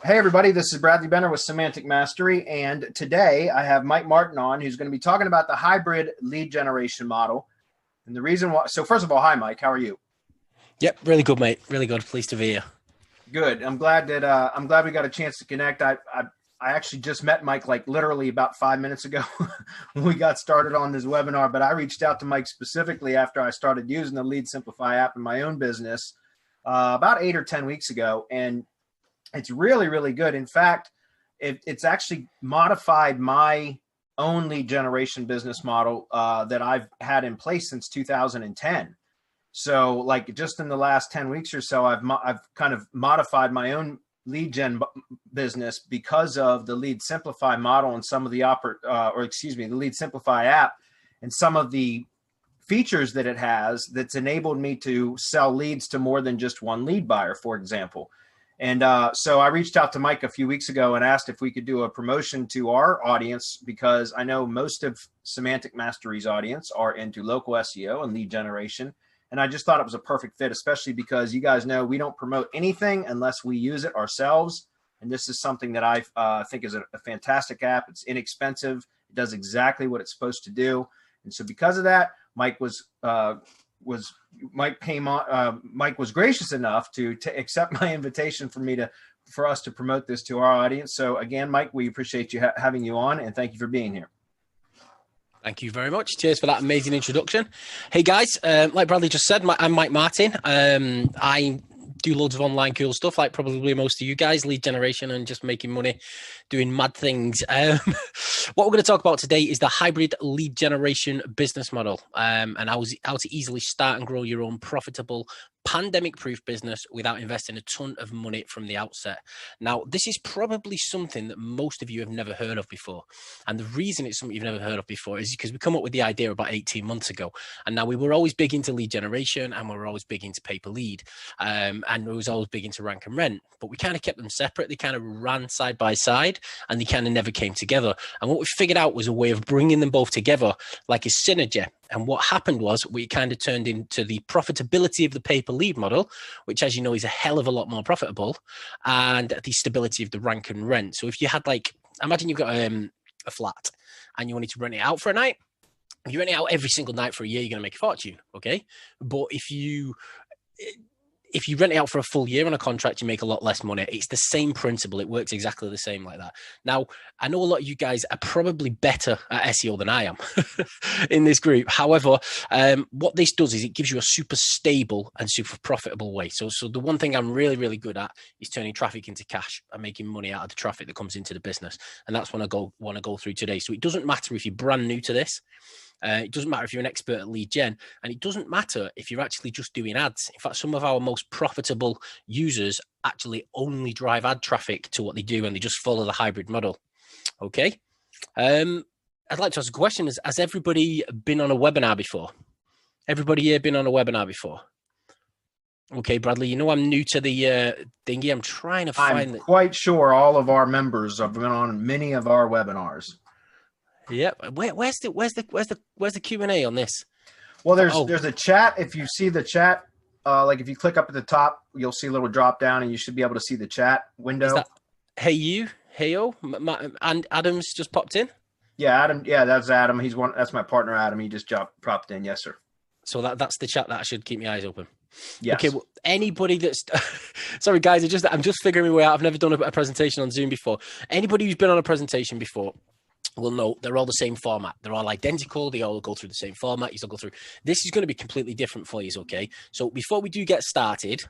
Hey everybody, this is Bradley Benner with Semantic Mastery, and today I have Mike Martin on, who's going to be talking about the hybrid lead generation model. And the reason why, so first of all, hi Mike, how are you? Yep, really good, mate. Really good. Pleased to be here. Good. I'm glad we got a chance to connect. I actually just met Mike like literally about 5 minutes ago when we got started on this webinar, but I reached out to Mike specifically after I started using the Lead Simplify app in my own business about 8 or 10 weeks ago, and it's really, really good. In fact, it's actually modified my own lead generation business model that I've had in place since 2010. So, like just in the last 10 weeks or so, I've kind of modified my own lead gen business because of the Lead Simplify model and some of the the Lead Simplify app and some of the features that it has that's enabled me to sell leads to more than just one lead buyer, for example. And so I reached out to Mike a few weeks ago and asked if we could do a promotion to our audience, because I know most of Semantic Mastery's audience are into local SEO and lead generation. And I just thought it was a perfect fit, especially because you guys know we don't promote anything unless we use it ourselves. And this is something that I think is a fantastic app. It's inexpensive. It does exactly what it's supposed to do. And so because of that, Mike came on. Mike was gracious enough to accept my invitation for us to promote this to our audience. So again, Mike, we appreciate you having you on, and thank you for being here. Thank you very much. Cheers for that amazing introduction. Hey guys, like Bradley just said, I'm Mike Martin. I do loads of online cool stuff, like probably most of you guys, lead generation and just making money, doing mad things. What we're going to talk about today is the hybrid lead generation business model, and how to easily start and grow your own profitable pandemic-proof business without investing a ton of money from the outset. Now, this is probably something that most of you have never heard of before. And the reason it's something you've never heard of before is because we come up with the idea about 18 months ago. And now we were always big into lead generation, and we were always big into pay per lead. And we was always big into rank and rent. But we kind of kept them separate. They kind of ran side by side, and they kind of never came together. And what we figured out was a way of bringing them both together like a synergy. And what happened was we kind of turned into the profitability of the pay-per-lead model, which, as you know, is a hell of a lot more profitable, and the stability of the rank and rent. So if you had, like, imagine you've got a flat and you wanted to rent it out for a night. If you rent it out every single night for a year, you're going to make a fortune, okay? But if you rent it out for a full year on a contract, you make a lot less money. It's the same principle. It works exactly the same like that. Now, I know a lot of you guys are probably better at SEO than I am in this group. However, what this does is it gives you a super stable and super profitable way. So the one thing I'm really, really good at is turning traffic into cash and making money out of the traffic that comes into the business. And that's what I want to go through today. So it doesn't matter if you're brand new to this. It doesn't matter if you're an expert at lead gen, and it doesn't matter if you're actually just doing ads. In fact, some of our most profitable users actually only drive ad traffic to what they do, and they just follow the hybrid model. Okay. I'd like to ask a question. Has everybody been on a webinar before? Everybody here been on a webinar before? Okay, Bradley, you know I'm new to the thingy. I'm trying to find I'm quite sure all of our members have been on many of our webinars. Yep. Where's the Q&A on this? Well, there's a chat. If you see the chat, like if you click up at the top, you'll see a little drop down, and you should be able to see the chat window. Is that Heyo, and Adam's just popped in? Yeah, Adam. Yeah, that's Adam. That's my partner, Adam. He just popped in. Yes, sir. So that's the chat that I should keep my eyes open. Yes. Okay. Well, anybody that's sorry, guys. I'm just figuring my way out. I've never done a presentation on Zoom before. Anybody who's been on a presentation before will know they're all the same format. They're all identical. They all go through the same format. You still go through. This is going to be completely different for you. Okay. So before we do get started,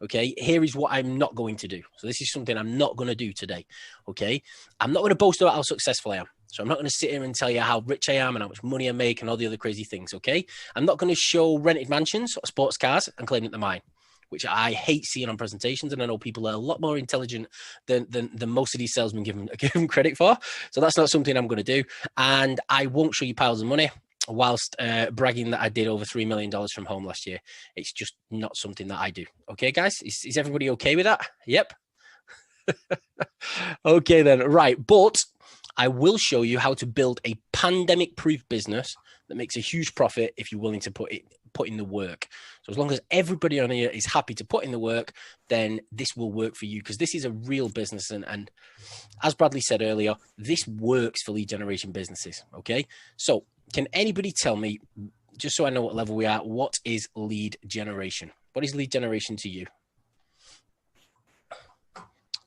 okay, here is what I'm not going to do. So this is something I'm not going to do today. Okay. I'm not going to boast about how successful I am. So I'm not going to sit here and tell you how rich I am and how much money I make and all the other crazy things. Okay. I'm not going to show rented mansions or sports cars and claim that they're mine, which I hate seeing on presentations. And I know people are a lot more intelligent than most of these salesmen give them credit for. So that's not something I'm going to do. And I won't show you piles of money whilst bragging that I did over $3 million from home last year. It's just not something that I do. Okay, guys, is everybody okay with that? Yep. Okay, then. Right. But I will show you how to build a pandemic-proof business that makes a huge profit if you're willing to put put in the work. So as long as everybody on here is happy to put in the work, then this will work for you, because this is a real business. And as Bradley said earlier, this works for lead generation businesses. Okay. So can anybody tell me, just so I know what level we are, what is lead generation? What is lead generation to you?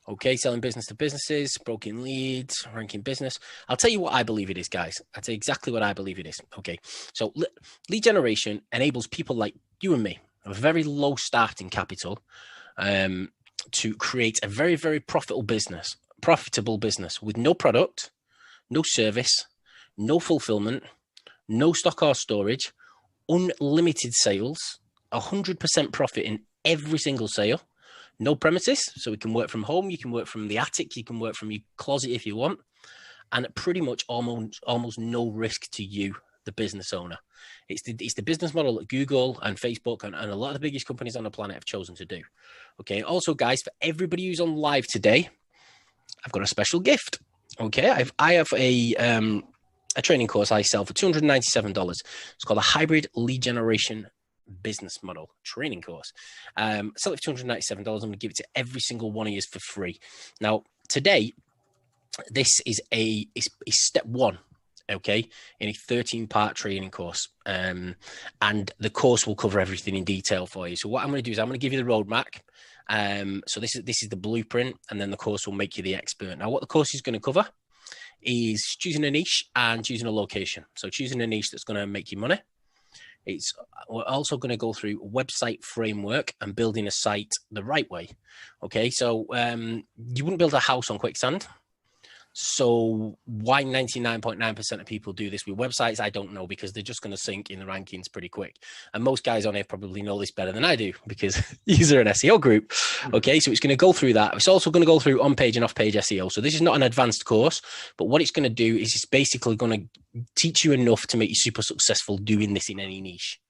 Okay, selling business to businesses, broken leads, ranking business. I'll tell you what I believe it is, guys. I'll tell you exactly what I believe it is. Okay, so lead generation enables people like you and me, a very low starting capital, to create a very, very profitable business with no product, no service, no fulfillment, no stock or storage, unlimited sales, 100% profit in every single sale. No premises, so we can work from home, you can work from the attic, you can work from your closet if you want, and pretty much almost no risk to you, the business owner. It's the business model that Google and Facebook and a lot of the biggest companies on the planet have chosen to do. Okay, also guys, for everybody who's on live today, I've got a special gift. Okay, I have a training course I sell for $297. It's called a hybrid lead generation business model training course. Sell it for $297. I'm going to give it to every single one of you for free. Now, today, this is step one, okay, in a 13-part training course. And the course will cover everything in detail for you. So what I'm going to do is I'm going to give you the roadmap. So this is the blueprint, and then the course will make you the expert. Now, what the course is going to cover is choosing a niche and choosing a location. So choosing a niche that's going to make you money. We're also going to go through website framework and building a site the right way. Okay, so you wouldn't build a house on quicksand. So why 99.9% of people do this with websites, I don't know, because they're just going to sink in the rankings pretty quick. And most guys on here probably know this better than I do, because these are an SEO group. Okay, so it's going to go through that. It's also going to go through on-page and off-page SEO. So this is not an advanced course, but what it's going to do is it's basically going to teach you enough to make you super successful doing this in any niche.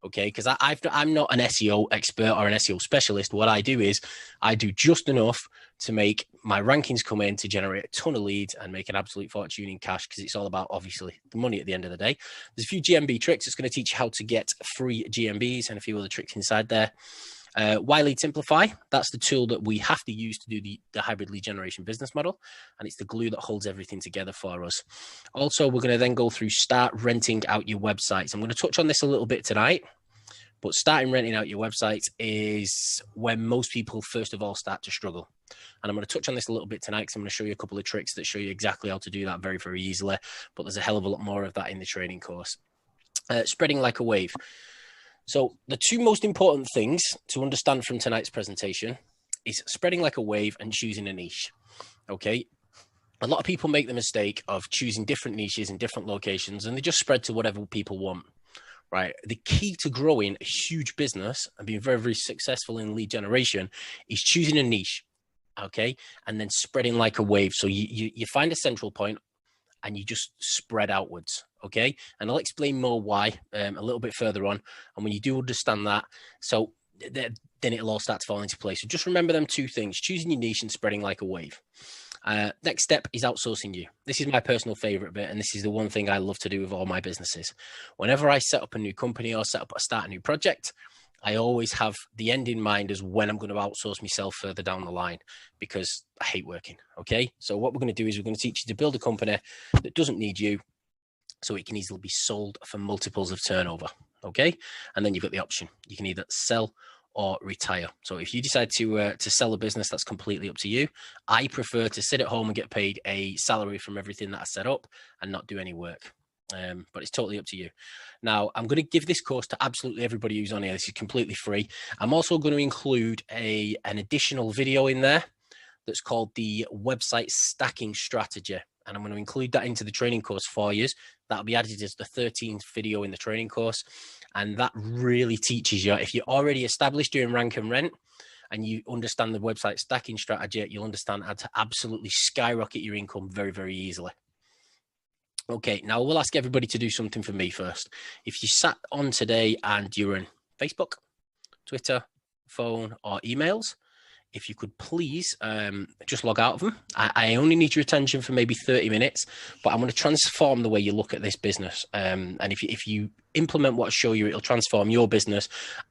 Okay, because I'm not an SEO expert or an SEO specialist. What I do is I do just enough to make my rankings come in to generate a ton of leads and make an absolute fortune in cash, because it's all about, obviously, the money at the end of the day. There's a few GMB tricks. It's going to teach you how to get free GMBs and a few other tricks inside there. Why Lead Simplify? That's the tool that we have to use to do the hybrid lead generation business model, and it's the glue that holds everything together for us. Also, we're going to then go through start renting out your websites. I'm going to touch on this a little bit tonight, but starting renting out your websites is when most people first of all start to struggle. And I'm going to touch on this a little bit tonight, because I'm going to show you a couple of tricks that show you exactly how to do that very, very easily. But there's a hell of a lot more of that in the training course. Spreading like a wave. So the two most important things to understand from tonight's presentation is spreading like a wave and choosing a niche. Okay. A lot of people make the mistake of choosing different niches in different locations, and they just spread to whatever people want. Right. The key to growing a huge business and being very, very successful in lead generation is choosing a niche. Okay. And then spreading like a wave. So you find a central point and you just spread outwards. Okay. And I'll explain more why a little bit further on. And when you do understand that, so then it'll all start to fall into place. So just remember them two things: choosing your niche and spreading like a wave. Next step is outsourcing you. This is my personal favorite bit, and this is the one thing I love to do with all my businesses. Whenever I set up a new company or start a new project, I always have the end in mind as when I'm going to outsource myself further down the line, because I hate working. Okay. So what we're going to do is we're going to teach you to build a company that doesn't need you, so it can easily be sold for multiples of turnover. Okay. And then you've got the option. You can either sell or retire. So if you decide to sell a business, that's completely up to you. I prefer to sit at home and get paid a salary from everything that I set up and not do any work. But it's totally up to you. Now, I'm going to give this course to absolutely everybody who's on here. This is completely free. I'm also going to include an additional video in there that's called the website stacking strategy. And I'm going to include that into the training course for you. That'll be added as the 13th video in the training course. And that really teaches you, if you're already established doing rank and rent and you understand the website stacking strategy, you'll understand how to absolutely skyrocket your income very, very easily. Okay, now we'll ask everybody to do something for me first. If you sat on today and you're on Facebook, Twitter, phone, or emails, if you could please just log out of them. I only need your attention for maybe 30 minutes, but I'm going to transform the way you look at this business. And if you implement what I show you, it'll transform your business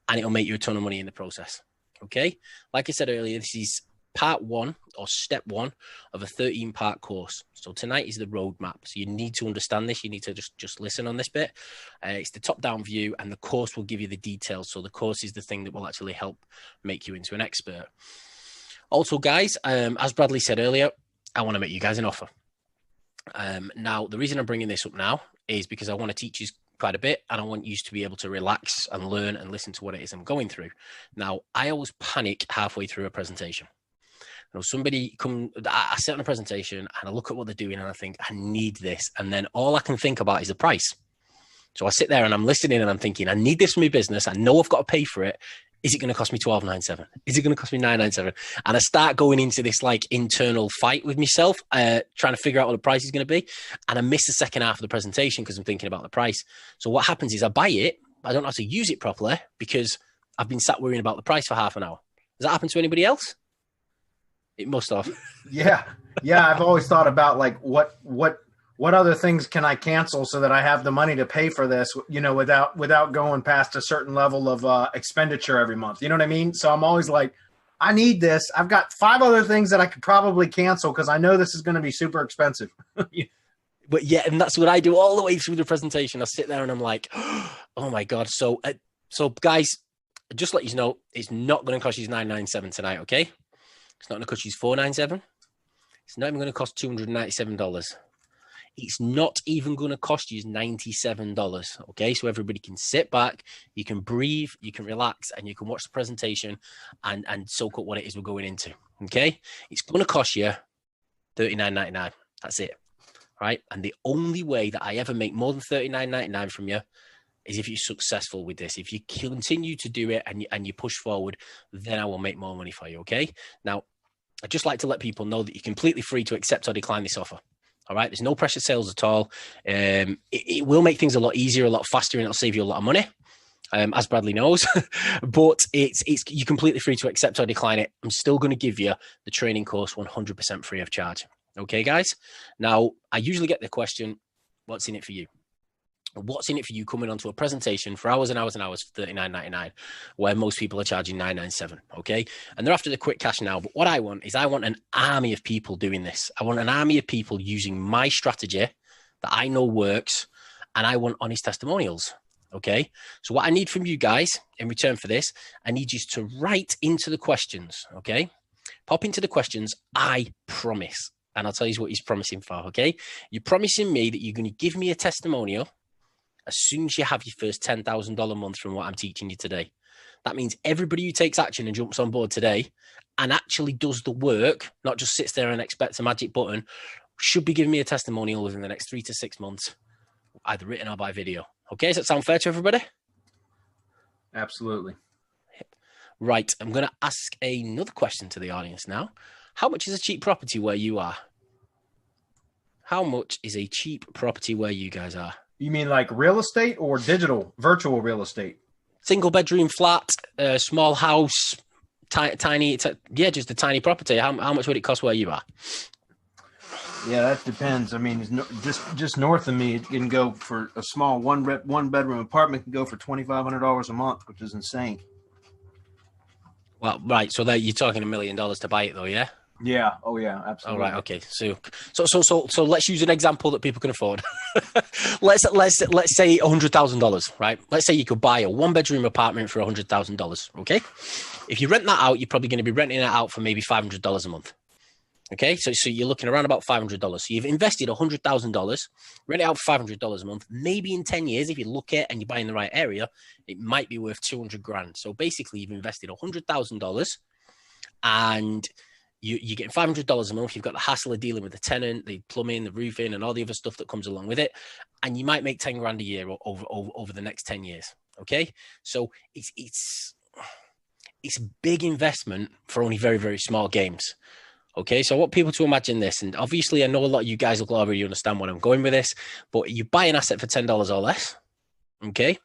and it'll make you a ton of money in the process. Okay. Like I said earlier, this is part 1 or step 1 of a 13-part course. So tonight is the roadmap. So you need to understand this. You need to just listen on this bit. It's the top-down view, and the course will give you the details. So the course is the thing that will actually help make you into an expert. Also, guys, as Bradley said earlier, I want to make you guys an offer. Now, the reason I'm bringing this up now is because I want to teach you quite a bit, and I want you to be able to relax and learn and listen to what it is I'm going through. Now, I always panic halfway through a presentation. You know, I sit on a presentation and I look at what they're doing and I think, I need this. And then all I can think about is the price. So I sit there and I'm listening and I'm thinking, I need this for my business. I know I've got to pay for it. Is it going to cost me $12.97? Is it going to cost me $9.97? And I start going into this like internal fight with myself, trying to figure out what the price is going to be. And I miss the second half of the presentation because I'm thinking about the price. So what happens is I buy it, but I don't know how to use it properly because I've been sat worrying about the price for half an hour. Does that happen to anybody else? It must have. Yeah. I've always thought about like what other things can I cancel so that I have the money to pay for this, you know, without going past a certain level of expenditure every month. You know what I mean? So I'm always like, I need this. I've got 5 other things that I could probably cancel because I know this is going to be super expensive. But yeah, and that's what I do all the way through the presentation. I sit there and I'm like, oh my God. So guys, just let you know, it's not going to cost you $9.97 tonight. Okay. It's not going to cost you $4.97. It's not even going to cost $297. It's not even going to cost you $97. Okay, so everybody can sit back, you can breathe, you can relax, and you can watch the presentation and soak up what it is we're going into. Okay, it's going to cost you $39.99. That's it, right? And the only way that I ever make more than $39.99 from you is if you're successful with this. If you continue to do it and you push forward, then I will make more money for you. Okay. Now, I'd just like to let people know that you're completely free to accept or decline this offer. All right. There's no pressure sales at all. It will make things a lot easier, a lot faster, and it'll save you a lot of money. As Bradley knows, but you're completely free to accept or decline it. I'm still going to give you the training course 100% free of charge. Okay, guys. Now, I usually get the question, what's in it for you? What's in it for you coming onto a presentation for hours and hours and hours for $39.99, where most people are charging $9.97, okay? And they're after the quick cash now. But what I want is an army of people doing this. I want an army of people using my strategy that I know works, and I want honest testimonials, okay? So what I need from you guys in return for this, I need you to write into the questions, okay? Pop into the questions, I promise. And I'll tell you what he's promising for, okay? You're promising me that you're going to give me a testimonial as soon as you have your first $10,000 a month from what I'm teaching you today. That means everybody who takes action and jumps on board today and actually does the work, not just sits there and expects a magic button, should be giving me a testimonial within the next 3 to 6 months, either written or by video. Okay, does that sound fair to everybody? Absolutely. Right, I'm going to ask another question to the audience now. How much is a cheap property where you are? How much is a cheap property where you guys are? You mean like real estate or virtual real estate? Single bedroom flat, small house, tiny, just a tiny property. How much would it cost where you are? Yeah, that depends. I mean, just north of me, it can go for a small one bedroom apartment can go for $2,500 a month, which is insane. Well, right. So you're talking $1 million to buy it, though, yeah? Yeah. Oh, yeah. Absolutely. All right. Okay. So let's use an example that people can afford. let's say $100,000, right? Let's say you could buy a 1-bedroom apartment for $100,000. Okay. If you rent that out, you're probably going to be renting it out for maybe $500 a month. Okay. So you're looking around about $500. So you've invested $100,000, rent it out for $500 a month. Maybe in 10 years, if you look at and you buy in the right area, it might be worth $200,000. So basically, you've invested $100,000, and you're getting $500 a month. You've got the hassle of dealing with the tenant, the plumbing, the roofing, and all the other stuff that comes along with it. And you might make $10,000 a year over the next 10 years. Okay. So it's a big investment for only very, very small games. Okay. So I want people to imagine this. And obviously I know a lot of you guys will already understand what I'm going with this, but you buy an asset for $10 or less. Okay.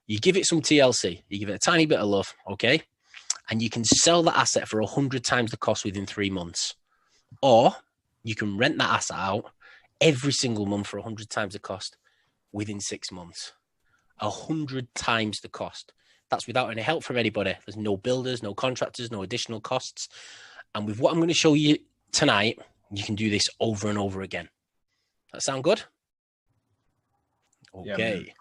You give it some TLC, you give it a tiny bit of love. Okay. and you can sell that asset for 100 times the cost within 3 months. Or you can rent that asset out every single month for 100 times the cost within 6 months. 100 times the cost. That's without any help from anybody. There's no builders, no contractors, no additional costs. And with what I'm going to show you tonight, you can do this over and over again. That sound good? Okay.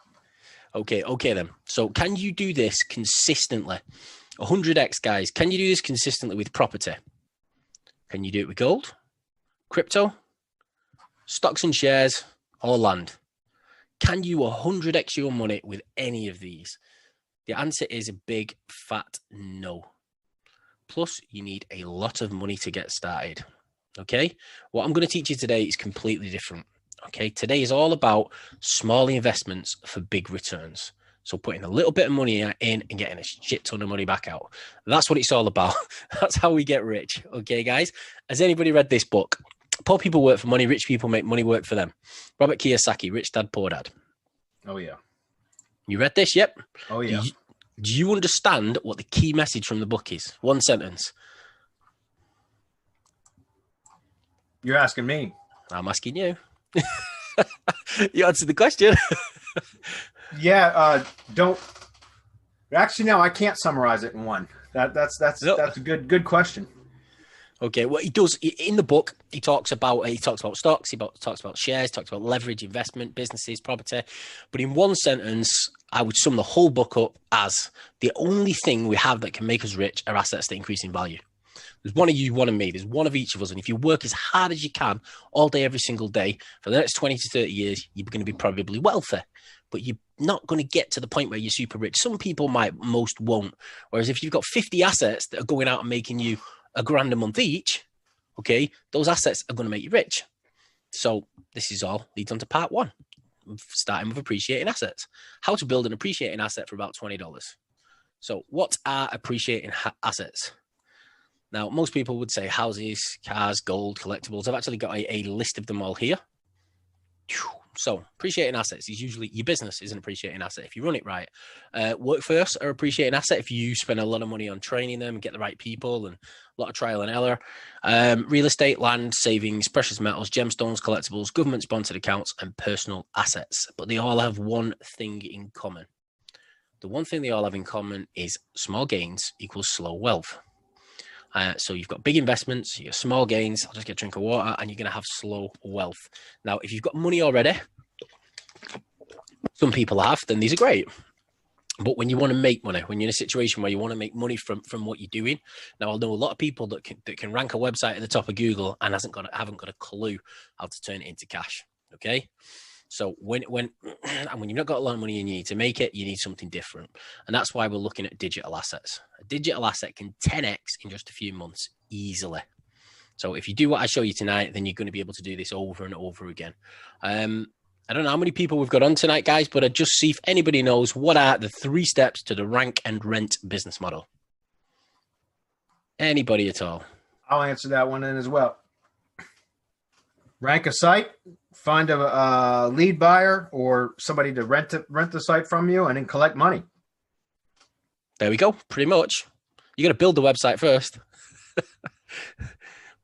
Yeah, okay then. So can you do this consistently? 100x, guys. Can you do this consistently with property? Can you do it with gold, crypto, stocks and shares, or land? Can you 100x your money with any of these? The answer is a big fat no. Plus, you need a lot of money to get started. Okay? What I'm going to teach you today is completely different. Okay? Today is all about small investments for big returns. So putting a little bit of money in and getting a shit ton of money back out. That's what it's all about. That's how we get rich. Okay, guys? Has anybody read this book? Poor people work for money. Rich people make money work for them. Robert Kiyosaki, Rich Dad, Poor Dad. Oh, yeah. You read this? Yep. Oh, yeah. Do you understand what the key message from the book is? One sentence. You're asking me. I'm asking you. You answered the question. Yeah. Don't. Actually, no, I can't summarize it in one. That's a good question. Okay, well, he does in the book. He talks about stocks, he talks about shares, talks about leverage, investment, businesses, property. But in one sentence, I would sum the whole book up as the only thing we have that can make us rich are assets that increase in value. There's one of you, one of me. There's one of each of us. And if you work as hard as you can all day, every single day for the next 20 to 30 years, you're going to be probably wealthy. But you're not going to get to the point where you're super rich. Some people might, most won't. Whereas if you've got 50 assets that are going out and making you $1,000 a month each, okay, those assets are going to make you rich. So this is all leads on to part one, starting with appreciating assets. How to build an appreciating asset for about $20. So what are appreciating assets? Now, most people would say houses, cars, gold, collectibles. I've actually got a list of them all here. So appreciating assets is usually your business is an appreciating asset if you run it right. Workforce are appreciating asset if you spend a lot of money on training them, get the right people, and a lot of trial and error. Real estate, land, savings, precious metals, gemstones, collectibles, government-sponsored accounts, and personal assets. But they all have one thing in common. The one thing they all have in common is small gains equals slow wealth. So you've got big investments, you have small gains, I'll just get a drink of water, and you're going to have slow wealth. Now, if you've got money already, some people have, then these are great. But when you want to make money, when you're in a situation where you want to make money from what you're doing, now I know a lot of people that can rank a website at the top of Google and haven't got a clue how to turn it into cash. Okay. So when you've not got a lot of money and you need to make it, you need something different. And that's why we're looking at digital assets. A digital asset can 10x in just a few months easily. So if you do what I show you tonight, then you're going to be able to do this over and over again. I don't know how many people we've got on tonight, guys, but I'd just see if anybody knows what are the 3 steps to the rank and rent business model. Anybody at all? I'll answer that one in as well. Rank a site, find a lead buyer or somebody to rent the site from you, and then collect money. There we go. Pretty much. You got to build the website first.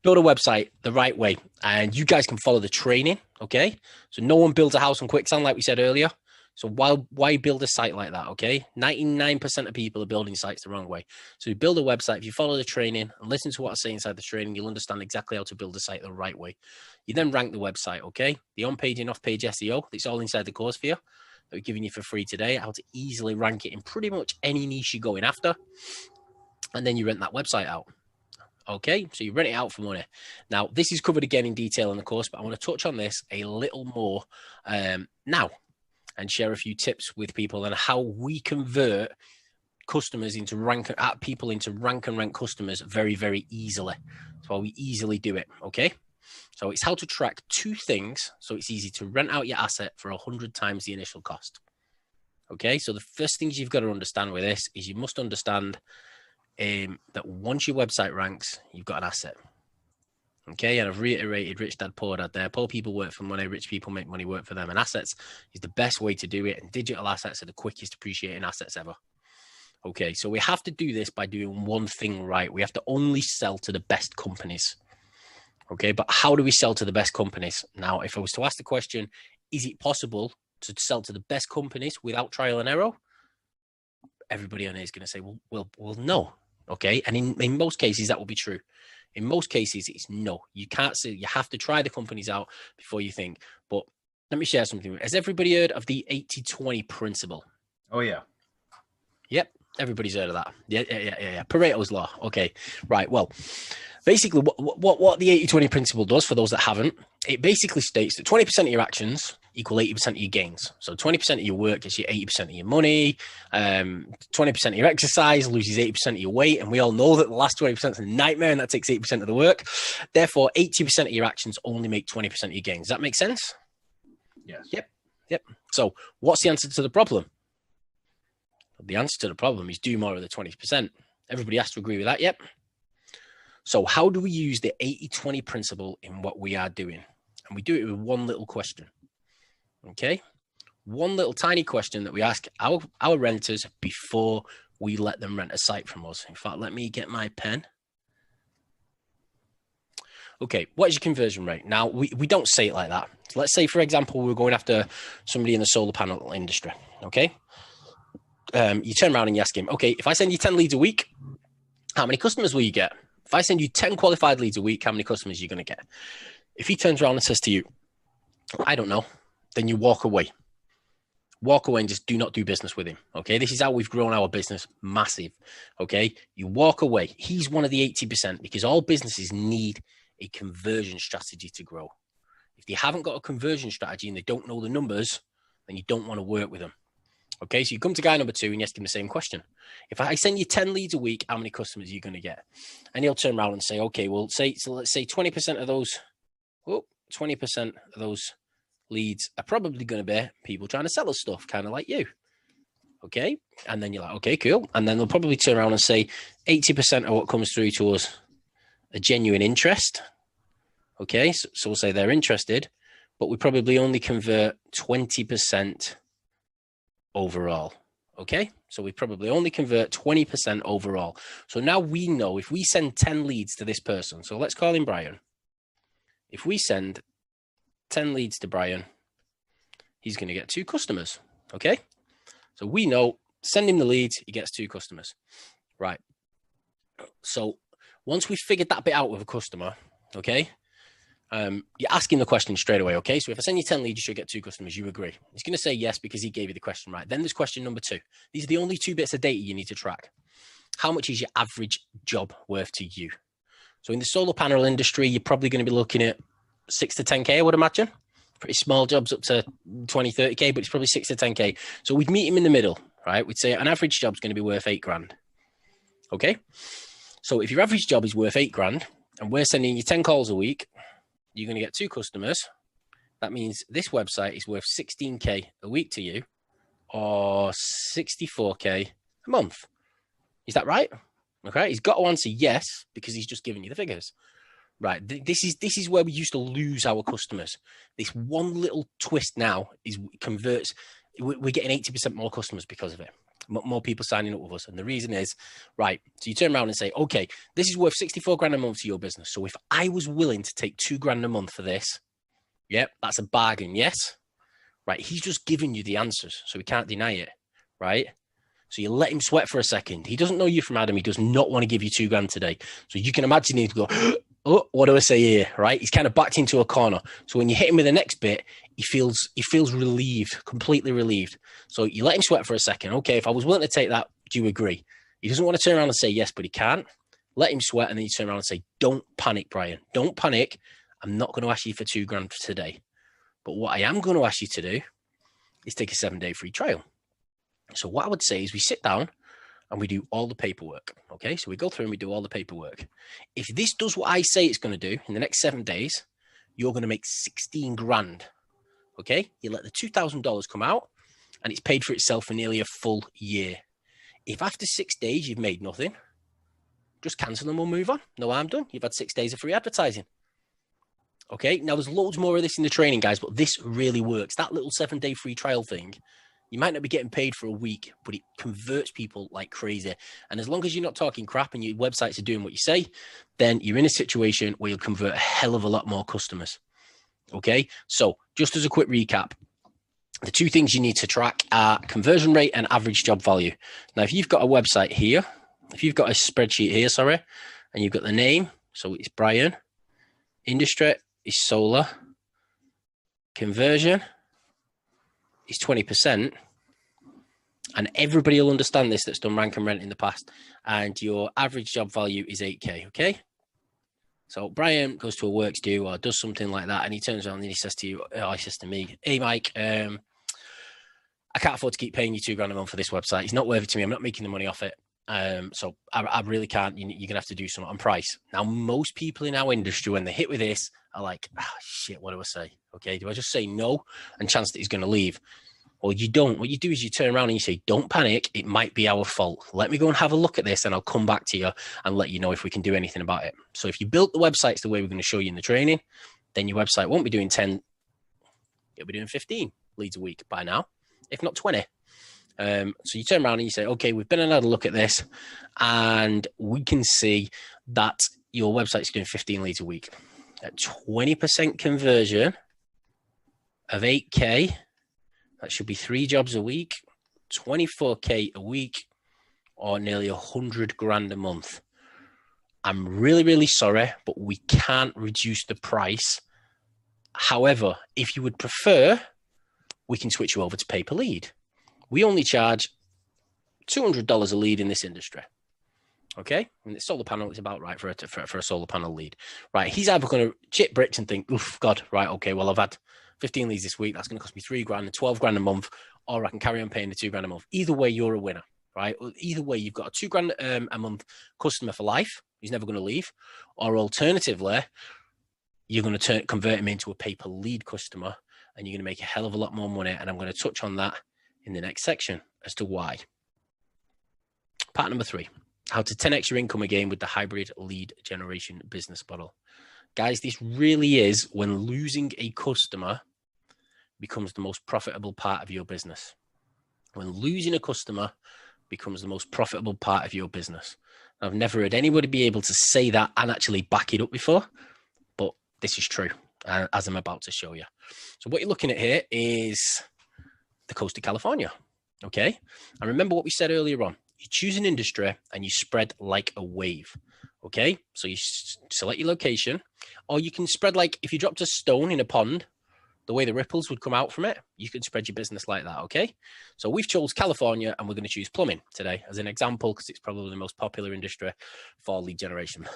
Build a website the right way, and you guys can follow the training. Okay. So no one builds a house on quicksand, like we said earlier. So why build a site like that? Okay. 99% of people are building sites the wrong way. So you build a website. If you follow the training and listen to what I say inside the training, you'll understand exactly how to build a site the right way. You then rank the website. Okay. The on-page and off-page SEO, it's all inside the course for you that we're giving you for free today, how to easily rank it in pretty much any niche you're going after. And then you rent that website out. Okay, so you rent it out for money. Now, this is covered again in detail in the course, but I want to touch on this a little more now and share a few tips with people on how we convert customers into rank and rent customers very, very easily. That's why we easily do it. Okay, so it's how to track 2 things so it's easy to rent out your asset for 100 times the initial cost. Okay, so the first things you've got to understand with this is you must understand that once your website ranks, you've got an asset. Okay, and I've reiterated Rich Dad, Poor Dad there. Poor people work for money, rich people make money work for them. And assets is the best way to do it. And digital assets are the quickest appreciating assets ever. Okay, so we have to do this by doing one thing right. We have to only sell to the best companies. Okay, but how do we sell to the best companies? Now, if I was to ask the question, is it possible to sell to the best companies without trial and error? Everybody on here is going to say, well, no. Okay, and in most cases, that will be true. In most cases, it's no. You can't say, you have to try the companies out before you think. But let me share something. Has everybody heard of the 80-20 principle? Oh, yeah. Yep, everybody's heard of that. Yeah. Pareto's law. Okay, right. Well, basically, what the 80-20 principle does, for those that haven't, it basically states that 20% of your actions equal 80% of your gains. So 20% of your work gets you 80% of your money. 20% of your exercise loses 80% of your weight. And we all know that the last 20% is a nightmare, and that takes 80% of the work. Therefore, 80% of your actions only make 20% of your gains. Does that make sense? Yes. Yep. So what's the answer to the problem? The answer to the problem is do more of the 20%. Everybody has to agree with that, yep? So how do we use the 80-20 principle in what we are doing? And we do it with one little question, okay? One little tiny question that we ask our renters before we let them rent a site from us. In fact, let me get my pen. Okay, what is your conversion rate? Now, we don't say it like that. Let's say, for example, we're going after somebody in the solar panel industry, okay? You turn around and you ask him, okay, if I send you 10 leads a week, how many customers will you get? If I send you 10 qualified leads a week, how many customers are you going to get? If he turns around and says to you, I don't know, then you walk away. Walk away and just do not do business with him, okay? This is how we've grown our business massive, okay? You walk away. He's one of the 80% because all businesses need a conversion strategy to grow. If they haven't got a conversion strategy and they don't know the numbers, then you don't want to work with them. Okay, so you come to guy number 2 and you ask him the same question. If I send you 10 leads a week, how many customers are you going to get? And he'll turn around and say, okay, well, let's say 20% of those, 20% of those leads are probably going to be people trying to sell us stuff, kind of like you. Okay, and then you're like, okay, cool. And then they'll probably turn around and say 80% of what comes through to us are genuine interest. Okay, so we'll say they're interested, but we probably only convert 20% overall. Okay, so we probably only convert 20% overall. So now we know if we send 10 leads to this person, so let's call him Brian. If we send 10 leads to Brian, he's going to get 2 customers. Okay, so we know, send him the leads, he gets 2 customers. Right, so once we've figured that bit out with a customer, okay, you're asking the question straight away, okay? So if I send you 10 leads, you should get 2 customers. You agree. He's going to say yes because he gave you the question right. Then there's question number 2. These are the only 2 bits of data you need to track. How much is your average job worth to you? So in the solar panel industry, you're probably going to be looking at 6 to 10K, I would imagine. Pretty small jobs up to 20, 30K, but it's probably 6 to 10K. So we'd meet him in the middle, right? We'd say an average job's going to be worth 8 grand. Okay? So if your average job is worth 8 grand and we're sending you 10 calls a week, you're going to get 2 customers. That means this website is worth 16K a week to you or 64K a month. Is that right? Okay. He's got to answer yes because he's just giving you the figures. Right. This is where we used to lose our customers. This one little twist now is converts. We're getting 80% more customers because of it. More people signing up with us. And the reason is, right, so you turn around and say, okay, this is worth 64 grand a month to your business. So if I was willing to take 2 grand a month for this, yep, that's a bargain, yes? Right, he's just giving you the answers, so we can't deny it, right? So you let him sweat for a second. He doesn't know you from Adam. He does not want to give you 2 grand today. So you can imagine he'd go, oh, what do I say here, right? He's kind of backed into a corner. So when you hit him with the next bit, he feels relieved, completely relieved. So you let him sweat for a second. Okay, if I was willing to take that, do you agree? He doesn't want to turn around and say yes, but he can't. Let him sweat, and then you turn around and say, don't panic, Brian. Don't panic. I'm not going to ask you for 2 grand for today. But what I am going to ask you to do is take a 7-day free trial. So what I would say is we sit down and we do all the paperwork. Okay, so we go through and we do all the paperwork. If this does what I say it's going to do in the next 7 days, you're going to make 16 grand. Okay, you let the $2,000 come out and it's paid for itself for nearly a full year. If after 6 days you've made nothing, just cancel and we'll move on. No harm done. You've had 6 days of free advertising. Okay, now there's loads more of this in the training, guys, but this really works. That little 7-day free trial thing You might not be getting paid for a week, but it converts people like crazy. And as long as you're not talking crap and your websites are doing what you say, then you're in a situation where you'll convert a hell of a lot more customers. Okay, so just as a quick recap, the two things you need to track are conversion rate and average job value. Now, if you've got a website here, if you've got a spreadsheet here, sorry, and you've got the name, so it's Brian, industry is solar, conversion is 20%, and everybody will understand this that's done rank and rent in the past, and your average job value is 8K, okay? So Brian goes to a works do or does something like that, and he turns around and he says to you, he says to me, hey, Mike, I can't afford to keep paying you $2,000 a month for this website. It's not worth it to me. I'm not making the money off it. So I really can't. You're going to have to do something on price. Now, most people in our industry, when they hit with this, are like, shit, what do I say? Okay, do I just say no and chance that he's going to leave? Well, you don't. What you do is you turn around and you say, don't panic. It might be our fault. Let me go and have a look at this and I'll come back to you and let you know if we can do anything about it. So if you built the websites the way we're going to show you in the training, then your website won't be doing 10. It'll be doing 15 leads a week by now, if not 20. So you turn around and you say, okay, we've been and had a look at this and we can see that your website's doing 15 leads a week. At 20% conversion of 8K, that should be 3 jobs a week, 24K a week, or nearly $100,000 a month. I'm really, really sorry, but we can't reduce the price. However, if you would prefer, we can switch you over to pay per lead. We only charge $200 a lead in this industry. Okay, and the solar panel is about right for a solar panel lead. Right, he's either going to chip bricks and think, oof, God, right, okay, well, I've had 15 leads this week. That's going to cost me $3,000 and $12,000 a month, or I can carry on paying the $2,000 a month. Either way, you're a winner, right? Either way, you've got a $2,000 a month customer for life. He's never going to leave. Or alternatively, you're going to convert him into a pay per lead customer, and you're going to make a hell of a lot more money. And I'm going to touch on that in the next section as to why. Part number 3, how to 10x your income again with the hybrid lead generation business model. Guys, this really is when losing a customer becomes the most profitable part of your business. When losing a customer becomes the most profitable part of your business. I've never heard anybody be able to say that and actually back it up before, but this is true, as I'm about to show you. So what you're looking at here is the coast of California, okay? And remember what we said earlier on. You choose an industry and you spread like a wave, okay? So you select your location, or you can spread like, if you dropped a stone in a pond, the way the ripples would come out from it, you can spread your business like that, okay? So we've chose California, and we're going to choose plumbing today as an example, because it's probably the most popular industry for lead generation,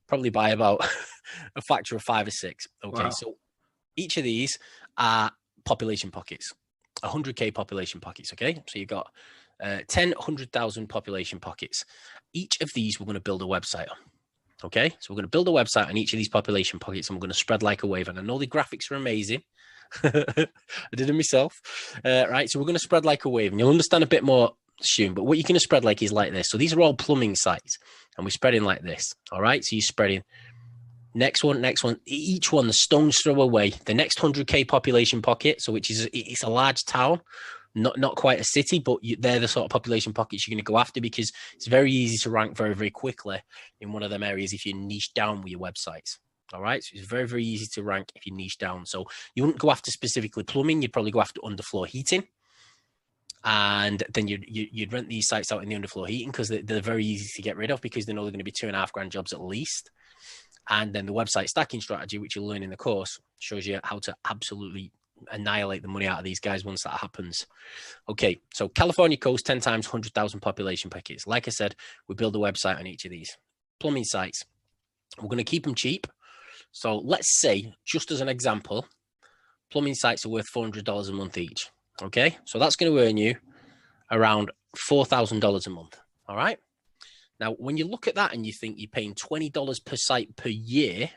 probably by about a factor of 5 or 6, okay? Wow. So each of these are population pockets, 100K population pockets, okay? So you've got 10, 100,000 population pockets. Each of these we're going to build a website on. Okay, so we're going to build a website on each of these population pockets, and we're going to spread like a wave. And I know the graphics are amazing. I did it myself. Right, so we're going to spread like a wave, and you'll understand a bit more soon. But what you're going to spread like is like this. So these are all plumbing sites, and we're spreading like this. All right, so you're spreading next one, each one the stone's throw away. The next 100K population pocket, so which is it's a large town. Not quite a city, but they're the sort of population pockets you're going to go after, because it's very easy to rank very, very quickly in one of them areas if you niche down with your websites. All right. So it's very, very easy to rank if you niche down. So you wouldn't go after specifically plumbing. You'd probably go after underfloor heating. And then you'd rent these sites out in the underfloor heating, because they're very easy to get rid of, because they know they're going to be $2,500 jobs at least. And then the website stacking strategy, which you'll learn in the course, shows you how to absolutely annihilate the money out of these guys once that happens. Okay, so California coast, 10 times 100,000 population packets. Like I said, we build a website on each of these plumbing sites. We're going to keep them cheap. So let's say, just as an example, plumbing sites are worth $400 a month each. Okay, so that's going to earn you around $4,000 a month. All right. Now, when you look at that and you think you're paying $20 per site per year,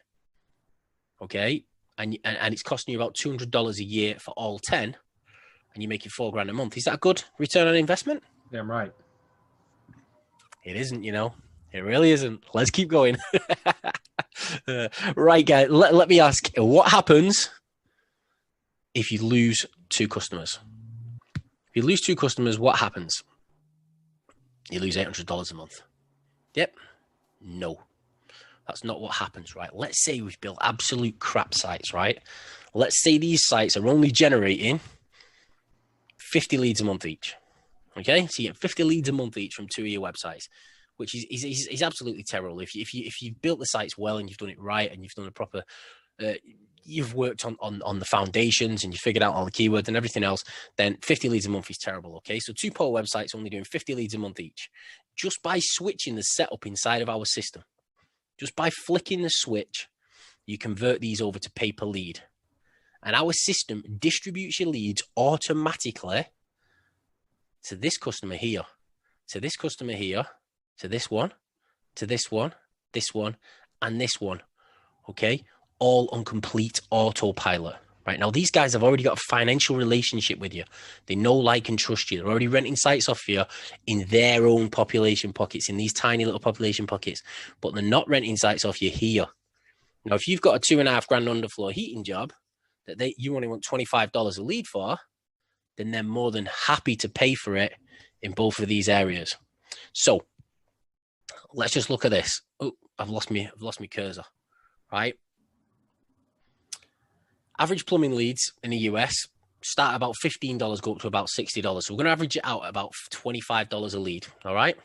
okay, and it's costing you about $200 a year for all 10, and you're making $4,000 a month. Is that a good return on investment? Damn right. It isn't, you know. It really isn't. Let's keep going. Right, guys. Let me ask, what happens if you lose 2 customers? If you lose 2 customers, what happens? You lose $800 a month. Yep. No. That's not what happens, right? Let's say we've built absolute crap sites, right? Let's say these sites are only generating 50 leads a month each. Okay, so you get 50 leads a month each from 2 of your websites, which is absolutely terrible. If you've built the sites well and you've done it right and you've done a proper, you've worked on the foundations and you figured out all the keywords and everything else, then 50 leads a month is terrible. Okay, so 2 poor websites only doing 50 leads a month each, just by switching the setup inside of our system, just by flicking the switch, you convert these over to pay per lead, and our system distributes your leads automatically to this customer here, to this customer here, to this one, to this one, this one, and this one. Okay, all on complete autopilot. Right now, these guys have already got a financial relationship with you. They know, like, and trust you. They're already renting sites off you in their own population pockets, in these tiny little population pockets, but they're not renting sites off you here. Now, if you've got a $2.5 grand underfloor heating job that you only want $25 a lead for, then they're more than happy to pay for it in both of these areas. So let's just look at this. Oh, I've lost my cursor, right? Average plumbing leads in the US start about $15, go up to about $60. So we're going to average it out at about $25 a lead. All right.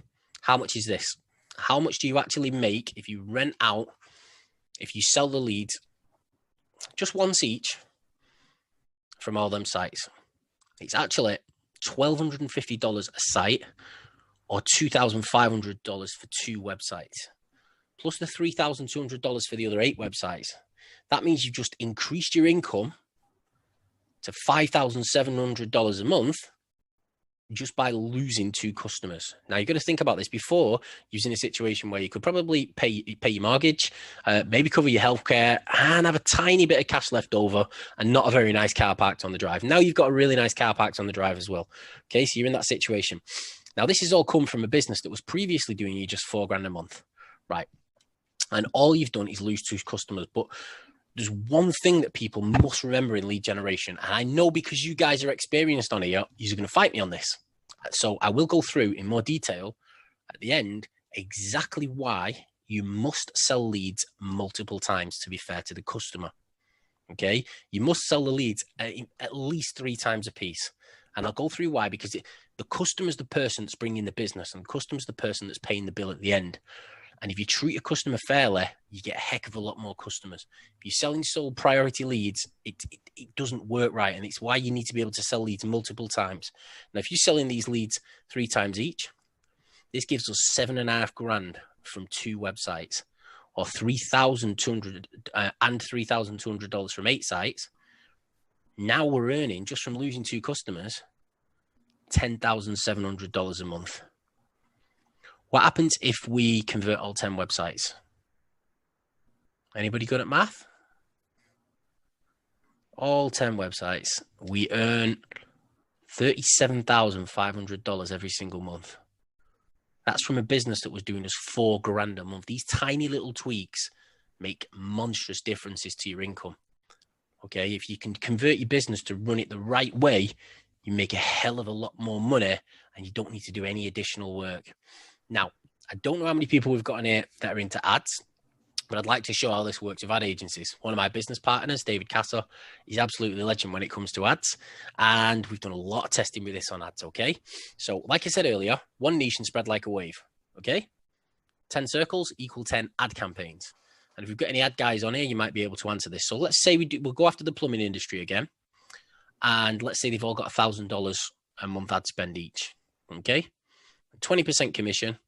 How much is this? How much do you actually make if you rent out, if you sell the leads just once each from all them sites? It's actually $1,250 a site, or $2,500 for 2 websites, plus the $3,200 for the other 8 websites. That means you've just increased your income to $5,700 a month just by losing 2 customers. Now, you've got to think about this. Before, you was in a situation where you could probably pay your mortgage, maybe cover your healthcare, and have a tiny bit of cash left over and not a very nice car parked on the drive. Now you've got a really nice car parked on the drive as well. Okay, so you're in that situation. Now, this has all come from a business that was previously doing you just $4 grand a month, right? And all you've done is lose 2 customers. But there's one thing that people must remember in lead generation, and I know because you guys are experienced on here, you're going to fight me on this. So I will go through in more detail at the end exactly why you must sell leads multiple times to be fair to the customer. Okay, you must sell the leads at least 3 times a piece, and I'll go through why. Because the customer's the person that's bringing the business, and the customer's the person that's paying the bill at the end. And if you treat a customer fairly, you get a heck of a lot more customers. If you're selling sole priority leads, it doesn't work right. And it's why you need to be able to sell leads multiple times. Now, if you're selling these leads 3 times each, this gives us $7.5 grand from 2 websites, or $3,200 and $3,200 from 8 sites. Now we're earning, just from losing 2 customers, $10,700 a month. What happens if we convert all 10 websites? Anybody good at math? All 10 websites, we earn $37,500 every single month. That's from a business that was doing us $4 grand a month. These tiny little tweaks make monstrous differences to your income. Okay, if you can convert your business to run it the right way, you make a hell of a lot more money and you don't need to do any additional work. Now, I don't know how many people we've got in here that are into ads, but I'd like to show how this works with ad agencies. One of my business partners, David Casser, he's absolutely a legend when it comes to ads, and we've done a lot of testing with this on ads, okay? So, like I said earlier, one niche and spread like a wave, okay? 10 circles equal 10 ad campaigns. And if we've got any ad guys on here, you might be able to answer this. So let's say we'll go after the plumbing industry again, and let's say they've all got $1,000 a month ad spend each, okay? 20% commission,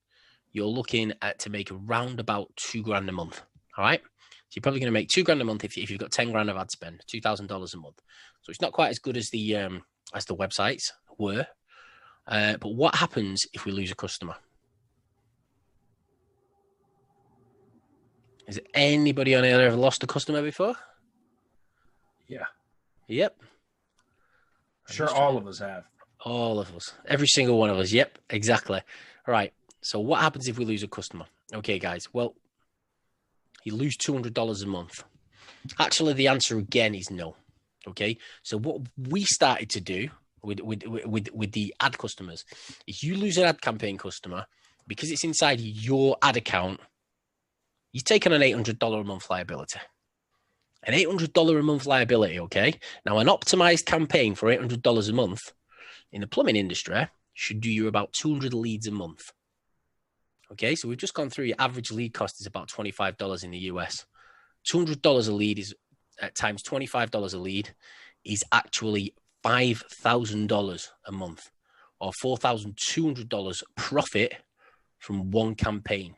you're looking at to make around about $2 grand a month. All right. So you're probably going to make $2 grand a month if you've got 10 grand of ad spend, $2,000 a month. So it's not quite as good as the websites were. But what happens if we lose a customer? Is there anybody on here ever lost a customer before? Yeah. Yep. Sure, all of us have. All of us. Every single one of us. Yep, exactly. All right. So what happens if we lose a customer? Okay, guys. Well, you lose $200 a month. Actually, the answer again is no. Okay. So what we started to do with the ad customers. If you lose an ad campaign customer because it's inside your ad account, you're taking an $800 a month liability. An $800 a month liability, okay? Now, an optimized campaign for $800 a month in the plumbing industry should do you about 200 leads a month. Okay, so we've just gone through your average lead cost is about $25 in the US. $200 a lead is times $25 a lead is actually $5,000 a month, or $4,200 profit from one campaign.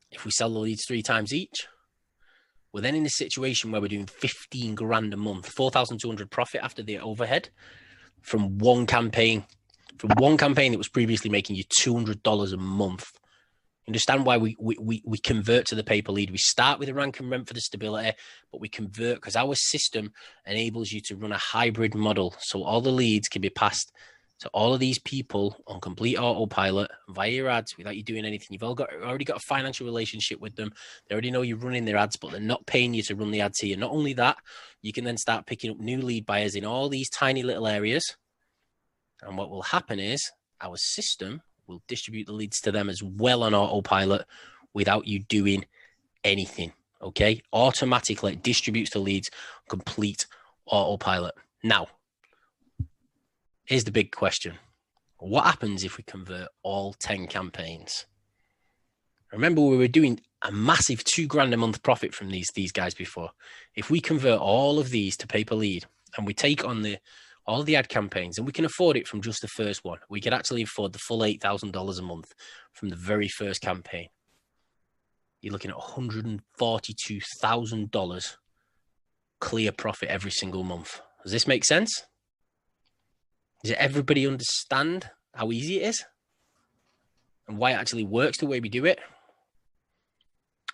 If we sell the leads 3 times each, we're then in a situation where we're doing 15 grand a month, 4,200 profit after the overhead from one campaign. From one campaign that was previously making you $200 a month. Understand why we convert to the pay per lead. We start with a rank and rent for the stability, but we convert because our system enables you to run a hybrid model. So all the leads can be passed to all of these people on complete autopilot via your ads without you doing anything. You've already got a financial relationship with them. They already know you're running their ads, but they're not paying you to run the ads here. Not only that, you can then start picking up new lead buyers in all these tiny little areas. And what will happen is our system will distribute the leads to them as well on autopilot without you doing anything. Okay, automatically it distributes the leads, complete autopilot. Now, here's the big question. What happens if we convert all 10 campaigns? Remember, we were doing a massive $2,000 a month profit from these guys before. If we convert all of these to pay per lead and we take on all the ad campaigns, and we can afford it from just the first one, we could actually afford the full $8,000 a month from the very first campaign. You're looking at $142,000 clear profit every single month. Does this make sense? Does everybody understand how easy it is and why it actually works the way we do it?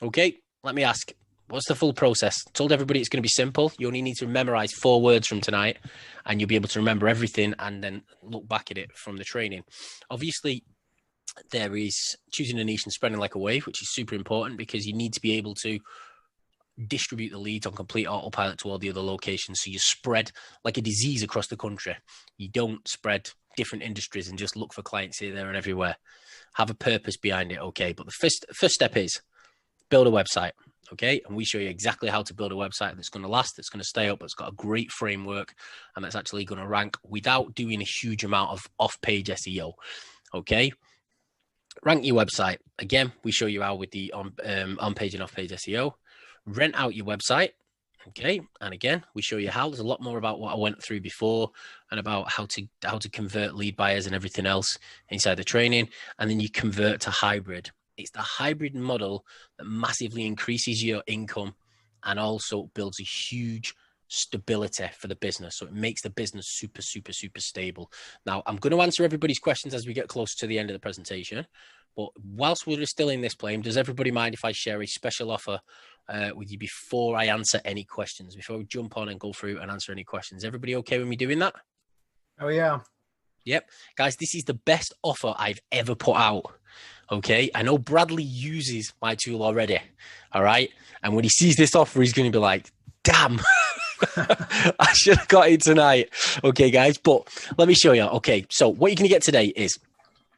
Okay, let me ask, what's the full process? I told everybody it's going to be simple. You only need to memorize 4 words from tonight and you'll be able to remember everything and then look back at it from the training. Obviously, there is choosing a niche and spreading like a wave, which is super important because you need to be able to distribute the leads on complete autopilot to all the other locations. So you spread like a disease across the country. You don't spread different industries and just look for clients here, there, and everywhere. Have a purpose behind it, okay? But the first step is build a website, okay? And we show you exactly how to build a website that's going to last, that's going to stay up, that's got a great framework, and that's actually going to rank without doing a huge amount of off-page SEO, okay? Rank your website. Again, we show you how with the on-page and off-page SEO. Rent out your website, okay? And again, we show you how. There's a lot more about what I went through before and about how to convert lead buyers and everything else inside the training. And then you convert to hybrid. It's the hybrid model that massively increases your income and also builds a huge stability for the business. So it makes the business super, super, super stable. Now, I'm going to answer everybody's questions as we get closer to the end of the presentation. But whilst we're still in this plane, does everybody mind if I share a special offer with you before I answer any questions, before we jump on and go through and answer any questions? Everybody okay with me doing that? Oh, yeah. Yep. Guys, this is the best offer I've ever put out. Okay. I know Bradley uses my tool already. All right. And when he sees this offer, he's going to be like, damn, I should have got it tonight. Okay, guys. But let me show you. Okay. So what you're going to get today is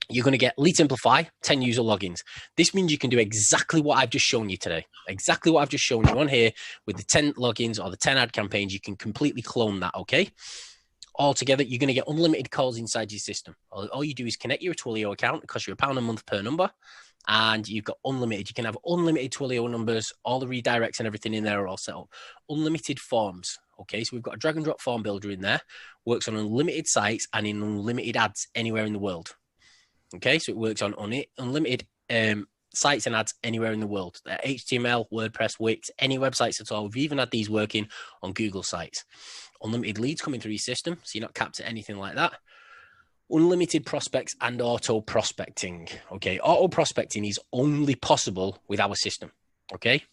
you're going to get Lead Simplify, 10 user logins. This means you can do exactly what I've just shown you today. Exactly what I've just shown you on here with the 10 logins or the 10 ad campaigns. You can completely clone that. Okay. Altogether, you're going to get unlimited calls inside your system. All you do is connect your Twilio account. It costs you £1 a month per number. And you've got unlimited. You can have unlimited Twilio numbers. All the redirects and everything in there are all set up. Unlimited forms. Okay, so we've got a drag and drop form builder in there. Works on unlimited sites and in unlimited ads anywhere in the world. Okay, so it works on unlimited sites and ads anywhere in the world. HTML, WordPress, Wix, any websites at all. We've even had these working on Google sites. Unlimited leads coming through your system, so you're not capped at anything like that. Unlimited prospects and auto prospecting. Okay, auto prospecting is only possible with our system. Okay,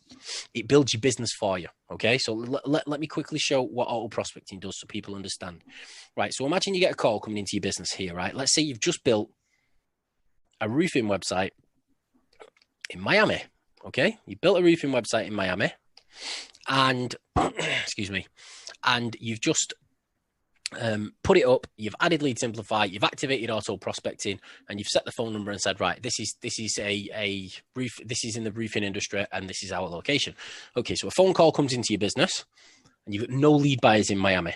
it builds your business for you. Okay, so let me quickly show what auto prospecting does so people understand. Right, so imagine you get a call coming into your business here, right? Let's say you've just built a roofing website in Miami. Okay, you built a roofing website in Miami and excuse me, and you've just put it up, you've added lead simplify, you've activated auto prospecting, and you've set the phone number and said, right, this is a roof, this is in the roofing industry, and this is our location. Okay, so a phone call comes into your business, and you've got no lead buyers in Miami.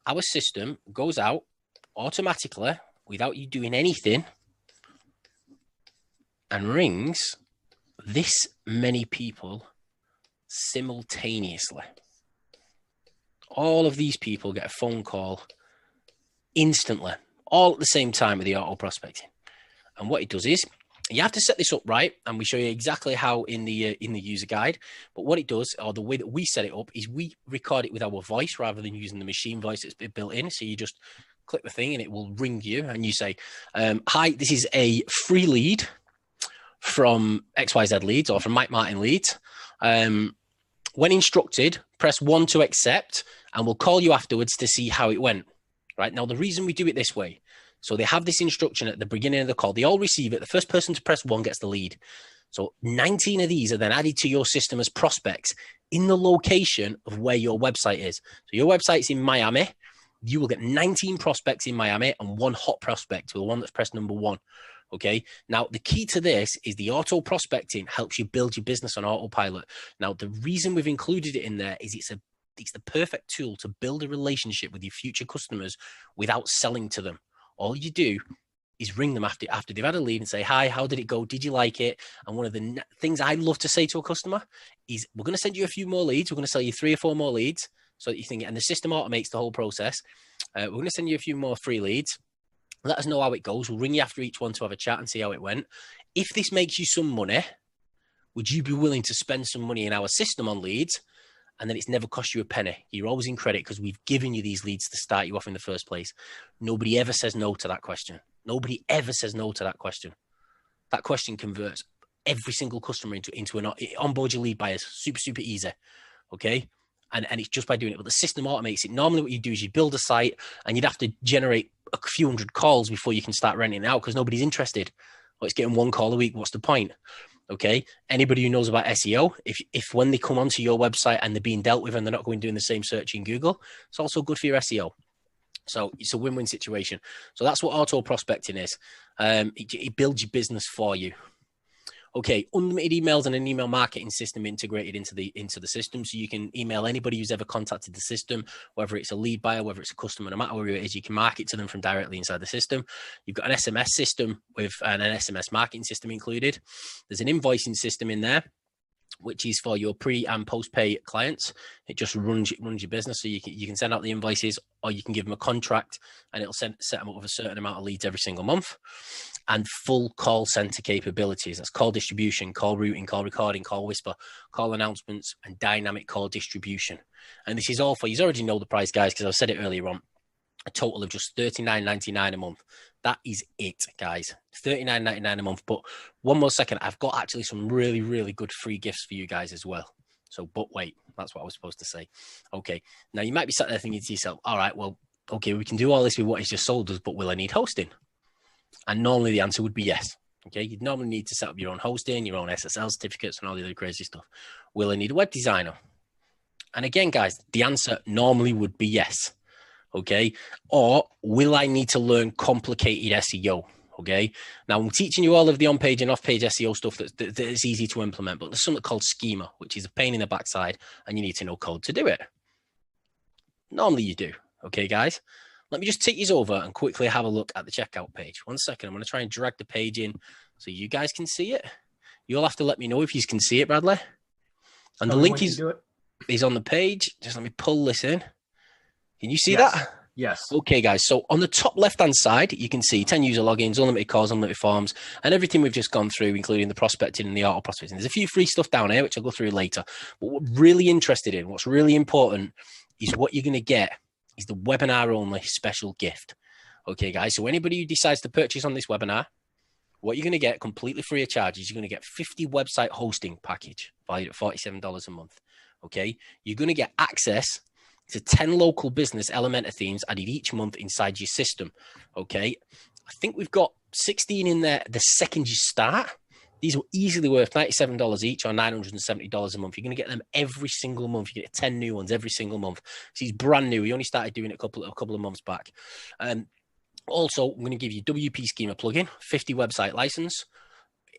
Our system goes out automatically without you doing anything and rings this many people simultaneously. All of these people get a phone call instantly, all at the same time with the auto prospecting. And what it does is, you have to set this up right, and we show you exactly how in the user guide. But what it does, or the way that we set it up, is we record it with our voice rather than using the machine voice that's been built in. So you just click the thing and it will ring you, and you say, "Hi, this is a free lead from XYZ Leads or from Mike Martin Leads. When instructed, press 1 to accept, and we'll call you afterwards to see how it went." Right now, the reason we do it this way, so they have this instruction at the beginning of the call. They all receive it. The first person to press 1 gets the lead. So 19 of these are then added to your system as prospects in the location of where your website is. So your website's in Miami. You will get 19 prospects in Miami and 1 hot prospect, the one that's pressed number 1. Okay. Now, the key to this is the auto prospecting helps you build your business on autopilot. Now, the reason we've included it in there is it's the perfect tool to build a relationship with your future customers without selling to them. All you do is ring them after they've had a lead and say, "Hi, how did it go? Did you like it?" And one of the things I love to say to a customer is, we're going to send you a few more leads. We're going to sell you 3 or 4 more leads so that you think, and the system automates the whole process. We're going to send you a few more free leads. Let us know how it goes. We'll ring you after each one to have a chat and see how it went. If this makes you some money, would you be willing to spend some money in our system on leads? And then it's never cost you a penny. You're always in credit because we've given you these leads to start you off in the first place. Nobody ever says no to that question. Nobody ever says no to that question. That question converts every single customer into an onboard your lead buyers. Super, super easy. Okay. And it's just by doing it. But the system automates it. Normally what you do is you build a site and you'd have to generate a few hundred calls before you can start renting it out because nobody's interested. Well, it's getting 1 call a week. What's the point? Okay. Anybody who knows about SEO, if when they come onto your website and they're being dealt with and they're not going doing the same search in Google, it's also good for your SEO. So it's a win-win situation. So that's what auto prospecting is. It builds your business for you. Okay, unlimited emails and an email marketing system integrated into the system, so you can email anybody who's ever contacted the system, whether it's a lead buyer, whether it's a customer, no matter where it is, you can market to them from directly inside the system. You've got an SMS system with an SMS marketing system included. There's an invoicing system in there, which is for your pre and post pay clients. It just runs your business, so you can send out the invoices, or you can give them a contract, and it'll set them up with a certain amount of leads every single month. And full call center capabilities. That's call distribution, call routing, call recording, call whisper, call announcements, and dynamic call distribution. And this is all for, you already know the price, guys, because I've said it earlier on, a total of just $39.99 a month. That is it, guys. $39.99 a month. But one more second, I've got actually some really, really good free gifts for you guys as well. So, but wait, that's what I was supposed to say. Okay. Now you might be sat there thinking to yourself, all right, well, okay, we can do all this with what he's just sold us, but will I need hosting? And normally the answer would be yes. Okay, you'd normally need to set up your own hosting, your own SSL certificates, and all the other crazy stuff. Will I need a web designer? And again, guys, the answer normally would be yes. Okay, or will I need to learn complicated SEO? Okay, now I'm teaching you all of the on-page and off-page SEO stuff that's easy to implement, but there's something called schema, which is a pain in the backside, and you need to know code to do it. Normally you do. Okay, guys. Let me just take you over and quickly have a look at the checkout page. 1 second. I'm going to try and drag the page in so you guys can see it. You'll have to let me know if you can see it, Bradley. And the link is on the page. Just let me pull this in. Can you see that? Yes. Okay, guys. So on the top left-hand side, you can see 10 user logins, unlimited calls, unlimited forms, and everything we've just gone through, including the prospecting and the auto prospecting. There's a few free stuff down here, which I'll go through later. But what we're really interested in, what's really important, is what you're going to get is the webinar only special gift. Okay, guys. So anybody who decides to purchase on this webinar, what you're going to get completely free of charge is you're going to get 50 website hosting package valued at $47 a month. Okay. You're going to get access to 10 local business Elementor themes added each month inside your system. Okay. I think we've got 16 in there the second you start. These are easily worth $97 each or $970 a month. You're going to get them every single month. You get 10 new ones every single month. So he's brand new. He only started doing it a couple of months back. Also, I'm going to give you WP Schema plugin, 50 website license.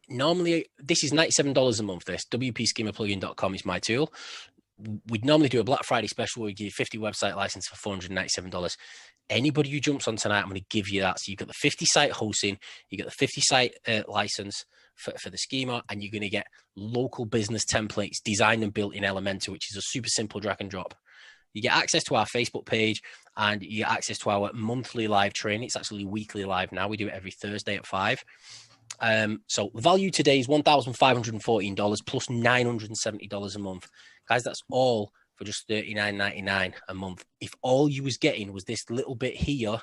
Normally, this is $97 a month. This WPSchemaplugin.com is my tool. We'd normally do a Black Friday special where we give you 50 website license for $497. Anybody who jumps on tonight, I'm going to give you that. So you've got the 50 site hosting, you got the 50 site license for the schema, and you're going to get local business templates designed and built in Elementor, which is a super simple drag and drop. You get access to our Facebook page, and you get access to our monthly live training. It's actually weekly live now. We do it every Thursday at 5. So the value today is $1,514 plus $970 a month. Guys, that's all for just $39.99 a month. If all you was getting was this little bit here,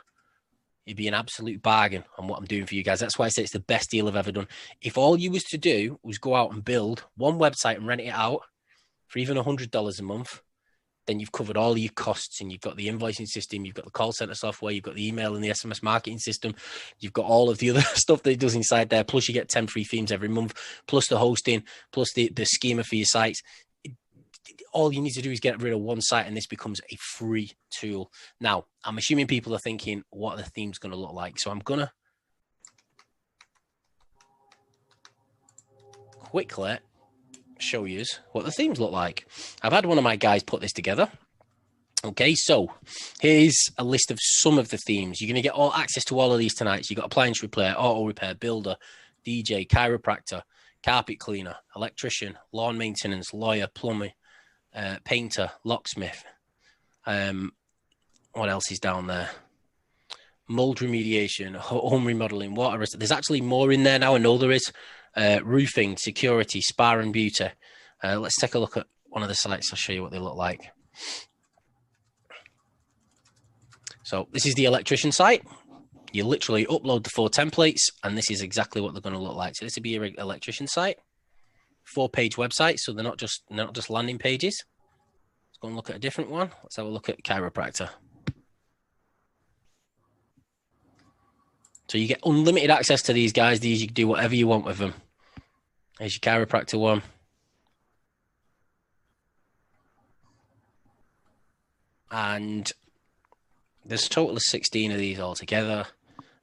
it'd be an absolute bargain on what I'm doing for you guys. That's why I say it's the best deal I've ever done. If all you was to do was go out and build one website and rent it out for even $100 a month, then you've covered all of your costs, and you've got the invoicing system, you've got the call center software, you've got the email and the SMS marketing system, you've got all of the other stuff that it does inside there, plus you get 10 free themes every month, plus the hosting, plus the schema for your sites. All you need to do is get rid of one site, and this becomes a free tool. Now, I'm assuming people are thinking, what are the themes going to look like? So I'm going to quickly show you what the themes look like. I've had one of my guys put this together. Okay, so here's a list of some of the themes. You're going to get all access to all of these tonight. So you've got appliance repair, auto repair, builder, DJ, chiropractor, carpet cleaner, electrician, lawn maintenance, lawyer, plumber, painter, locksmith. What else is down there? Mold remediation, home remodeling, water. There's actually more in there now. I know there is. Roofing, security, spa and beauty. Let's take a look at one of the sites. I'll show you what they look like. So this is the electrician site. You literally upload the 4 templates, and this is exactly what they're going to look like. So this would be your electrician site, 4-page website. So they're not just landing pages. Let's go and look at a different one. Let's have a look at chiropractor. So you get unlimited access to these guys. These, you can do whatever you want with them. There's your chiropractor one. And there's a total of 16 of these altogether.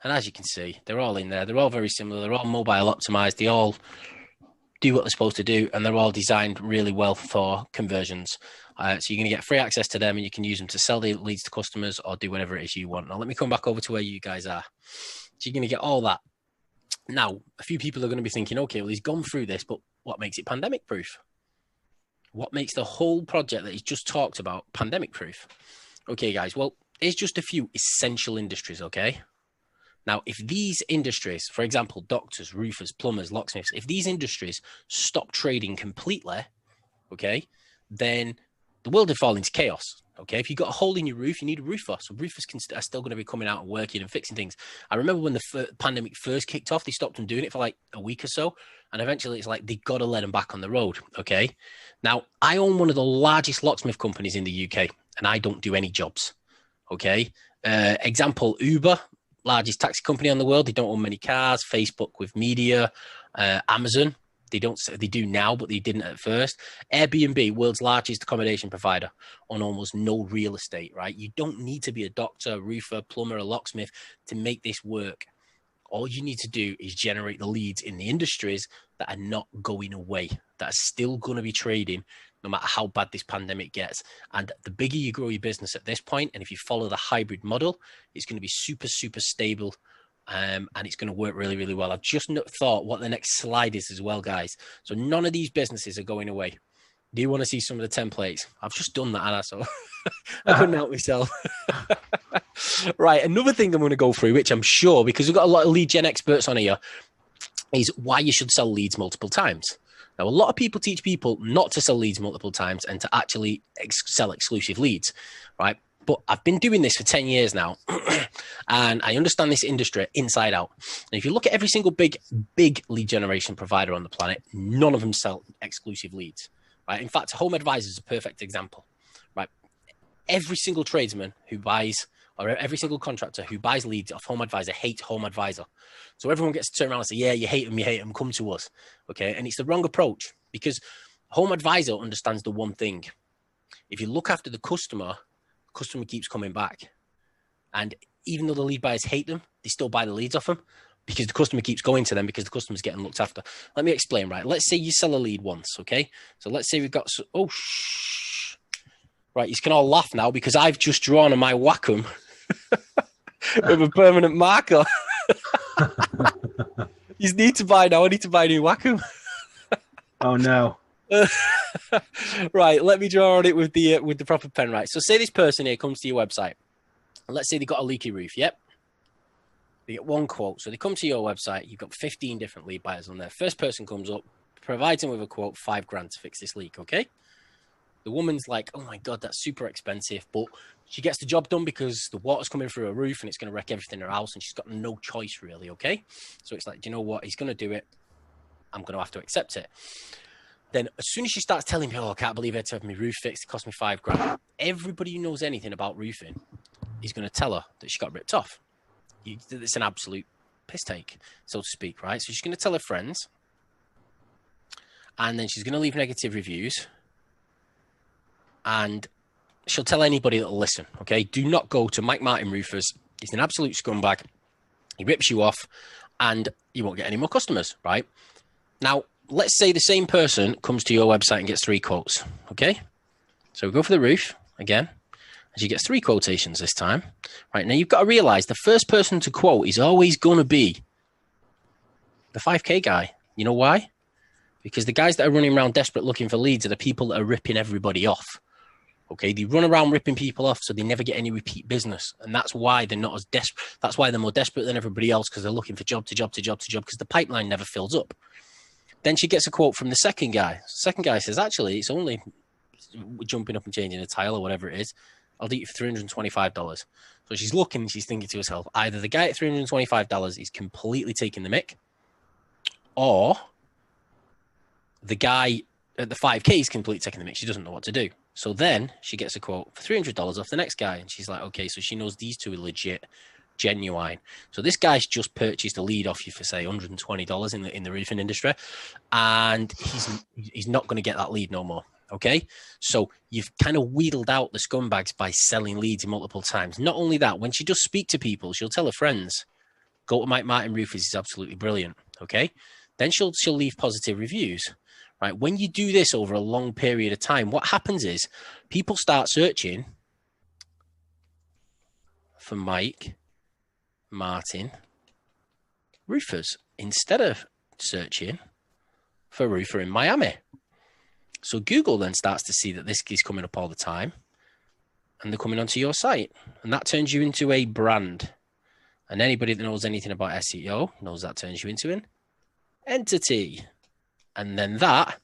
And as you can see, they're all in there. They're all very similar. They're all mobile optimized. They all do what they're supposed to do, and they're all designed really well for conversions. So you're going to get free access to them, and you can use them to sell the leads to customers or do whatever it is you want. Now, let me come back over to where you guys are. So you're going to get all that. Now, a few people are going to be thinking, okay, well, he's gone through this, but what makes it pandemic proof? What makes the whole project that he's just talked about pandemic proof? Okay, guys, well, there's just a few essential industries, okay? Now, if these industries, for example, doctors, roofers, plumbers, locksmiths, if these industries stop trading completely, okay, then the world would fall into chaos. Okay, if you've got a hole in your roof, you need a roofer. So roofers are still going to be coming out and working and fixing things. I remember when the pandemic first kicked off, they stopped them doing it for like a week or so. And eventually it's like, they got to let them back on the road. Okay. Now, I own one of the largest locksmith companies in the UK, and I don't do any jobs. Okay. Example, Uber, largest taxi company in the world. They don't own many cars. Facebook with media, Amazon. They do now, but they didn't at first. Airbnb, world's largest accommodation provider, on almost no real estate, right? You don't need to be a doctor, roofer, plumber, or locksmith to make this work. All you need to do is generate the leads in the industries that are not going away, that are still going to be trading no matter how bad this pandemic gets. And the bigger you grow your business at this point, and if you follow the hybrid model, it's going to be super, super stable. And it's going to work really, really well. I've just thought what the next slide is as well, guys. So none of these businesses are going away. Do you want to see some of the templates? I've just done that, Anna, so I couldn't help myself. Right, another thing I'm going to go through, which I'm sure, because we've got a lot of lead gen experts on here, is why you should sell leads multiple times. Now, a lot of people teach people not to sell leads multiple times and to actually sell exclusive leads, right? But I've been doing this for 10 years now, and I understand this industry inside out. And if you look at every single big lead generation provider on the planet, none of them sell exclusive leads, right? In fact, Home Advisor is a perfect example, right? Every single tradesman who buys or every single contractor who buys leads off Home Advisor hates Home Advisor. So everyone gets to turn around and say, yeah, you hate them, come to us. Okay. And it's the wrong approach, because Home Advisor understands the one thing. If you look after the customer keeps coming back. And even though the lead buyers hate them, they still buy the leads off them, because the customer keeps going to them because the customer's getting looked after. Let me explain, right? Let's say you sell a lead once, okay? So let's say we've got, right, you can all laugh now because I've just drawn on my Wacom with a permanent marker. You need to buy now. I need to buy a new Wacom. Oh no. Right, let me draw on it with the proper pen, right? So say this person here comes to your website. And let's say they got a leaky roof, yep? They get one quote. So they come to your website, you've got 15 different lead buyers on there. First person comes up, provides them with a quote, $5,000 to fix this leak, okay? The woman's like, oh my God, that's super expensive. But she gets the job done because the water's coming through her roof and it's going to wreck everything in her house, and she's got no choice really, okay? So it's like, do you know what? He's going to do it. I'm going to have to accept it. Then as soon as she starts telling me, oh, I can't believe I had to have my roof fixed, it cost me $5,000. Everybody who knows anything about roofing is going to tell her that she got ripped off. It's an absolute piss take, so to speak, right? So she's going to tell her friends, and then she's going to leave negative reviews, and she'll tell anybody that'll listen, okay? Do not go to Mike Martin Roofers. He's an absolute scumbag. He rips you off, and you won't get any more customers, right? Now, let's say the same person comes to your website and gets 3 quotes, okay? So we go for the roof again, and she gets 3 quotations this time. Right, now you've got to realize the first person to quote is always going to be the 5K guy. You know why? Because the guys that are running around desperate looking for leads are the people that are ripping everybody off. Okay, they run around ripping people off so they never get any repeat business. And that's why they're not as desperate. That's why they're more desperate than everybody else, because they're looking for job to job to job to job, because the pipeline never fills up. Then she gets a quote from the second guy. The second guy says, actually, it's only jumping up and changing a tile or whatever it is. I'll do it for $325. So she's looking, she's thinking to herself, either the guy at $325 is completely taking the mick, or the guy at the 5K is completely taking the mick. She doesn't know what to do. So then she gets a quote for $300 off the next guy. And she's like, okay, so she knows these two are legit, genuine. So this guy's just purchased a lead off you for, say, $120 in the roofing industry. And he's not going to get that lead no more. Okay, so you've kind of wheedled out the scumbags by selling leads multiple times. Not only that, when she does speak to people, she'll tell her friends, go to Mike Martin Roofers, he's absolutely brilliant. Okay, then she'll leave positive reviews. Right, when you do this over a long period of time, what happens is people start searching for Mike Martin Roofers instead of searching for roofer in Miami. So Google then starts to see that this is coming up all the time, and they're coming onto your site, and that turns you into a brand. And anybody that knows anything about SEO knows that turns you into an entity. And then that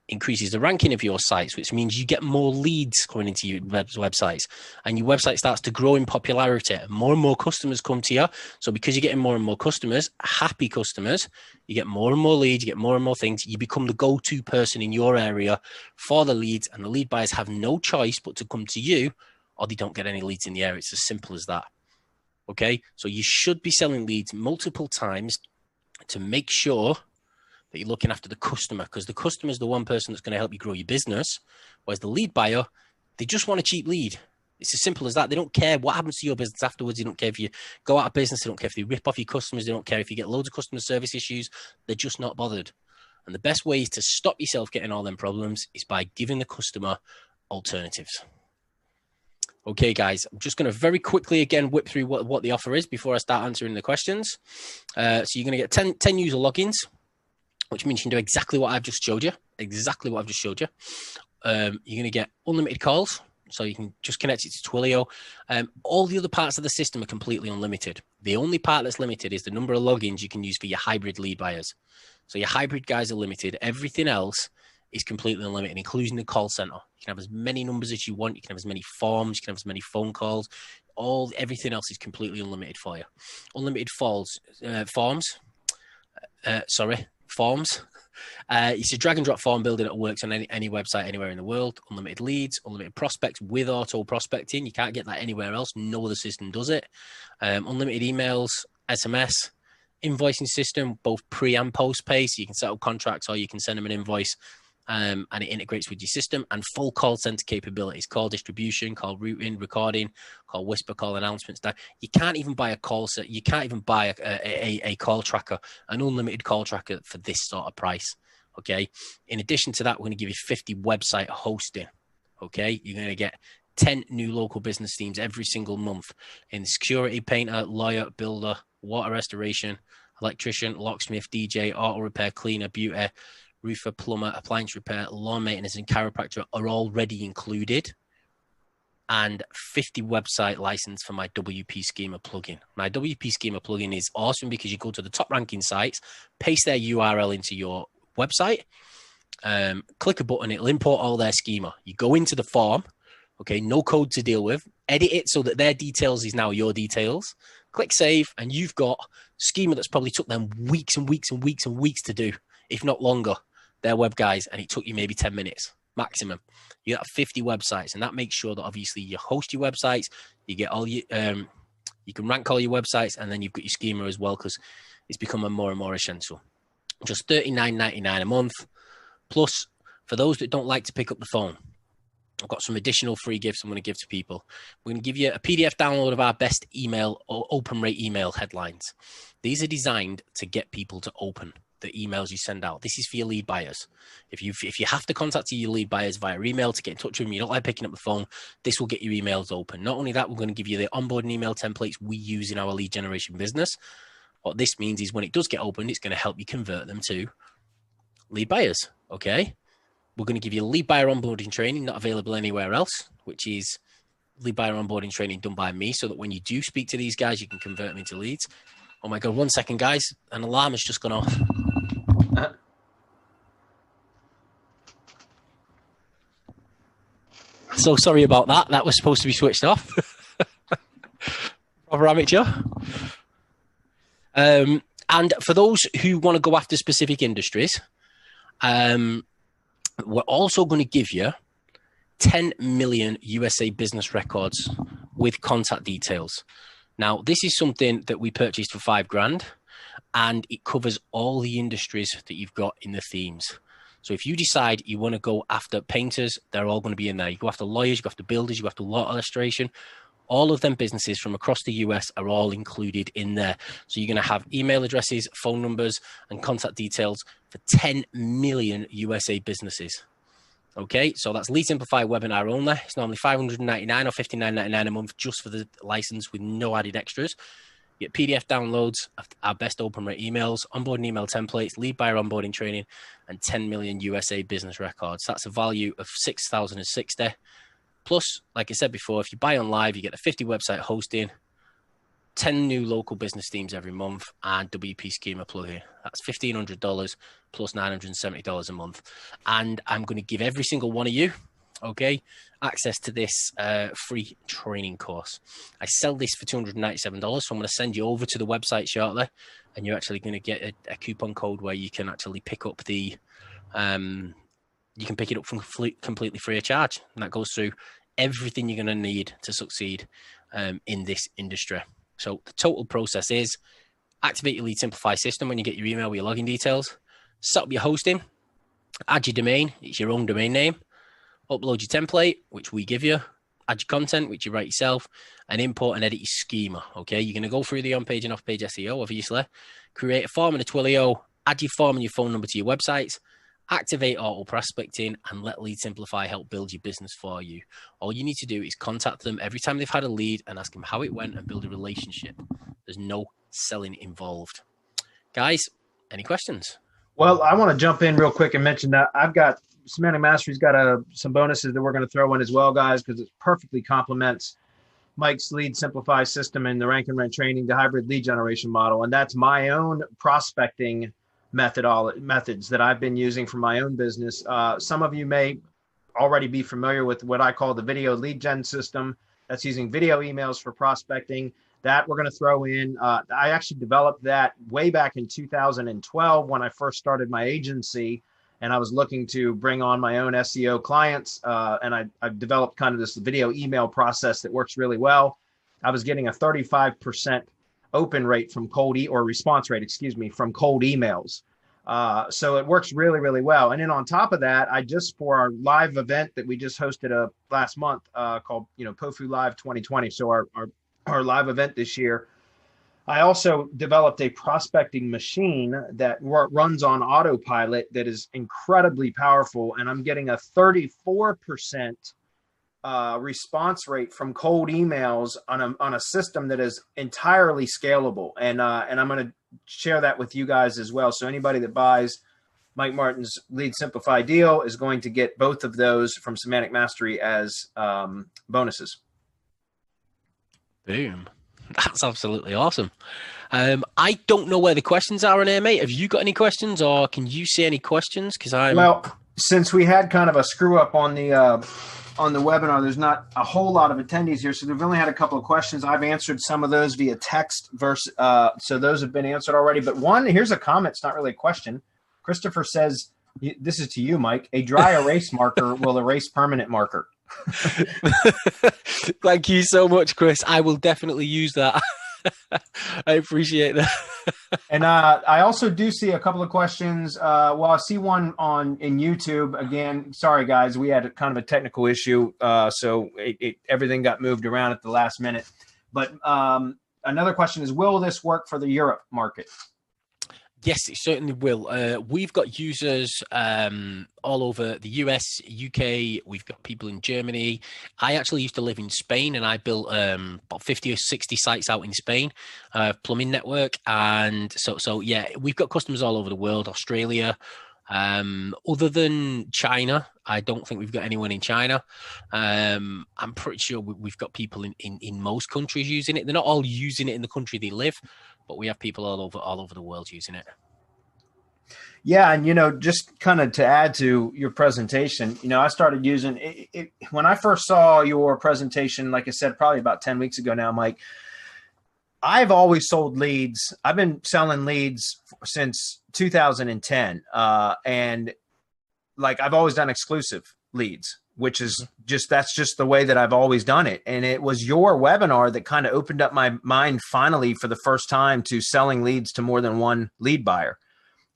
increases the ranking of your sites, which means you get more leads coming into your websites, and your website starts to grow in popularity. More and more customers come to you. So because you're getting more and more customers, happy customers, you get more and more leads, you get more and more things. You become the go-to person in your area for the leads, and the lead buyers have no choice but to come to you, or they don't get any leads in the area. It's as simple as that. Okay, so you should be selling leads multiple times to make sure that you're looking after the customer, because the customer is the one person that's going to help you grow your business, whereas the lead buyer, they just want a cheap lead. It's as simple as that. They don't care what happens to your business afterwards. They don't care if you go out of business. They don't care if they rip off your customers. They don't care if you get loads of customer service issues. They're just not bothered. And the best way to stop yourself getting all them problems is by giving the customer alternatives. Okay, guys, I'm just going to very quickly again whip through what the offer is before I start answering the questions. So you're going to get 10 user logins, which means you can do exactly what I've just showed you. You're going to get unlimited calls, so you can just connect it to Twilio. All the other parts of the system are completely unlimited. The only part that's limited is the number of logins you can use for your hybrid lead buyers. So your hybrid guys are limited. Everything else is completely unlimited, including the call center. You can have as many numbers as you want. You can have as many forms. You can have as many phone calls. Everything else is completely unlimited for you. Unlimited forms. forms. It's a drag and drop form builder that works on any website anywhere in the world. Unlimited leads, unlimited prospects with auto prospecting. You can't get that anywhere else. No other system does it. Unlimited emails, SMS, invoicing system, both pre and post pay. So you can settle contracts or you can send them an invoice. And it integrates with your system, and full call center capabilities, call distribution, call routing, recording, call whisper, call announcements. Now, you can't even buy a call set. You can't even buy a call tracker, an unlimited call tracker for this sort of price. Okay. In addition to that, we're going to give you 50 website hosting. Okay. You're going to get 10 new local business themes every single month in security, painter, lawyer, builder, water restoration, electrician, locksmith, DJ, auto repair, cleaner, beauty, roofer, plumber, appliance repair, lawn maintenance, and chiropractor are already included. And 50 website license for my WP Schema plugin. My WP Schema plugin is awesome because you go to the top ranking sites, paste their URL into your website, click a button, it'll import all their schema. You go into the form, okay, no code to deal with, edit it so that their details is now your details, click save, and you've got schema that's probably took them weeks and weeks and weeks and weeks to do, if not longer. They're web guys, and it took you maybe 10 minutes maximum. You got 50 websites, and that makes sure that obviously you host your websites, you get all your, you can rank all your websites, and then you've got your schema as well, because it's becoming more and more essential. Just $39.99 a month. Plus, for those that don't like to pick up the phone, I've got some additional free gifts I'm going to give to people. We're going to give you a PDF download of our best email or open rate email headlines. These are designed to get people to open the emails you send out. This is for your lead buyers. If you have to contact your lead buyers via email to get in touch with them, you don't like picking up the phone, this will get your emails open. Not only that, we're going to give you the onboarding email templates we use in our lead generation business. What this means is when it does get opened, it's going to help you convert them to lead buyers. Okay. We're going to give you lead buyer onboarding training, not available anywhere else, which is lead buyer onboarding training done by me, so that when you do speak to these guys, you can convert them into leads. Oh my God, 1 second, guys. An alarm has just gone off. So sorry about that. That was supposed to be switched off. Proper amateur. And for those who want to go after specific industries, we're also going to give you 10 million USA business records with contact details. Now, this is something that we purchased for $5,000, and it covers all the industries that you've got in the themes. So if you decide you want to go after painters, they're all going to be in there. You go after lawyers, you go after builders, you go after law illustration. All of them businesses from across the US are all included in there. So you're going to have email addresses, phone numbers, and contact details for 10 million USA businesses. Okay, so that's Lead Simplify webinar only. It's normally $599 or $59.99 a month just for the license with no added extras. You get PDF downloads of our best open rate emails, onboarding email templates, lead buyer onboarding training, and 10 million USA business records. That's a value of $6,060. Plus, like I said before, if you buy on live, you get the 50 website hosting, 10 new local business themes every month, and WP Schema plugin. That's $1,500 plus $970 a month. And I'm going to give every single one of you, okay, access to this free training course. I sell this for $297, so I'm going to send you over to the website shortly, and you're actually going to get a coupon code where you can actually pick up the, you can pick it up from completely free of charge. And that goes through everything you're going to need to succeed in this industry. So the total process is activate your Lead Simplify system when you get your email with your login details, set up your hosting, add your domain, it's your own domain name, upload your template, which we give you, add your content, which you write yourself, and import and edit your schema. Okay, you're going to go through the on-page and off-page SEO, obviously, create a form and a Twilio, add your form and your phone number to your websites, activate auto prospecting, and let Lead Simplify help build your business for you. All you need to do is contact them every time they've had a lead and ask them how it went and build a relationship. There's no selling involved. Guys, any questions? Well, I want to jump in real quick and mention that I've got Semantic Mastery's got some bonuses that we're going to throw in as well, guys, because it perfectly complements Mike's Lead Simplify system and the rank and rent training, the hybrid lead generation model. And that's my own prospecting methods that I've been using for my own business. Some of you may already be familiar with what I call the video lead gen system. That's using video emails for prospecting. That we're going to throw in. I actually developed that way back in 2012 when I first started my agency, and I was looking to bring on my own SEO clients. And I've developed kind of this video email process that works really well. I was getting a 35% open rate from response rate, from cold emails. So it works really, really well. And then on top of that, for our live event that we just hosted last month called, POFU Live 2020. So our live event this year, I also developed a prospecting machine that runs on autopilot that is incredibly powerful. And I'm getting a 34% response rate from cold emails on a system that is entirely scalable. And I'm going to share that with you guys as well. So anybody that buys Mike Martin's Lead Simplify deal is going to get both of those from Semantic Mastery as bonuses. Boom. That's absolutely awesome. I don't know where the questions are on here, mate. Have you got any questions, or can you see any questions? Well, since we had kind of a screw up on the webinar, there's not a whole lot of attendees here, so we've only had a couple of questions. I've answered some of those via text, so those have been answered already. But here's a comment. It's not really a question. Christopher says, "This is to you, Mike. A dry erase marker will erase permanent marker." Thank you so much, Chris. I will definitely use that. I appreciate that. And I also do see a couple of questions. I see one in YouTube. Again, sorry guys, we had kind of a technical issue, so everything got moved around at the last minute. But another question is, will this work for the Europe market? Yes, it certainly will. We've got users all over the US, UK. We've got people in Germany. I actually used to live in Spain, and I built about 50 or 60 sites out in Spain, plumbing network. And so yeah, we've got customers all over the world, Australia. Other than China, I don't think we've got anyone in China. I'm pretty sure we've got people in most countries using it. They're not all using it in the country they live, but we have people all over the world using it. Yeah, and just kind of to add to your presentation, I started using it when I first saw your presentation. Like I said, probably about 10 weeks ago now, Mike. I've always sold leads. I've been selling leads since 2010, and like I've always done exclusive leads, which is that's just the way that I've always done it. And it was your webinar that kind of opened up my mind finally for the first time to selling leads to more than one lead buyer.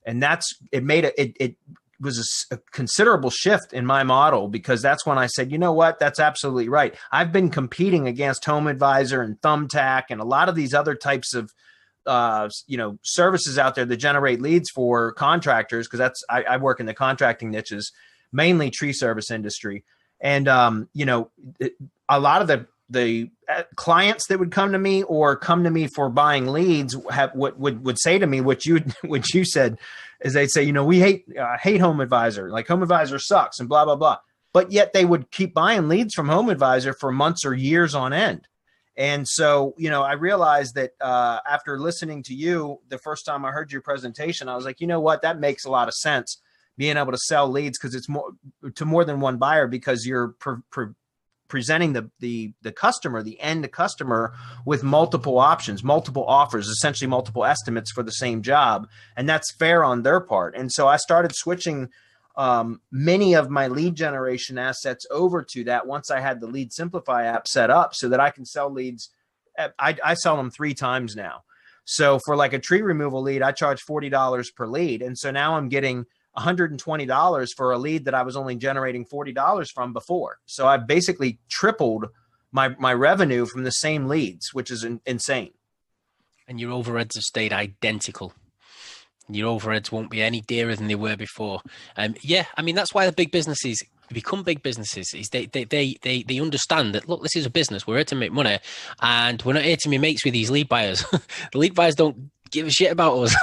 And it was a considerable shift in my model, because that's when I said, you know what, that's absolutely right. I've been competing against Home Advisor and Thumbtack and a lot of these other types of services out there that generate leads for contractors, because I work in the contracting niches, mainly tree service industry. And, a lot of the clients that would come to me for buying leads would say to me, what you said is they'd say, we hate Home Advisor, like Home Advisor sucks and blah, blah, blah. But yet they would keep buying leads from Home Advisor for months or years on end. And so, I realized that after listening to you, the first time I heard your presentation, I was like, you know what, that makes a lot of sense, being able to sell leads, because it's more than one buyer, because you're presenting the customer, the end customer, with multiple options, multiple offers, essentially multiple estimates for the same job. And that's fair on their part. And so I started switching many of my lead generation assets over to that once I had the Lead Simplify app set up, so that I can sell leads. I sell them 3 times now. So for like a tree removal lead, I charge $40 per lead. And so now I'm getting $120 for a lead that I was only generating $40 from before. So I've basically tripled my revenue from the same leads, which is insane. And your overheads have stayed identical. Your overheads won't be any dearer than they were before. That's why the big businesses become big businesses. Is they understand that, look, this is a business. We're here to make money, and we're not here to be mates with these lead buyers. The lead buyers don't give a shit about us.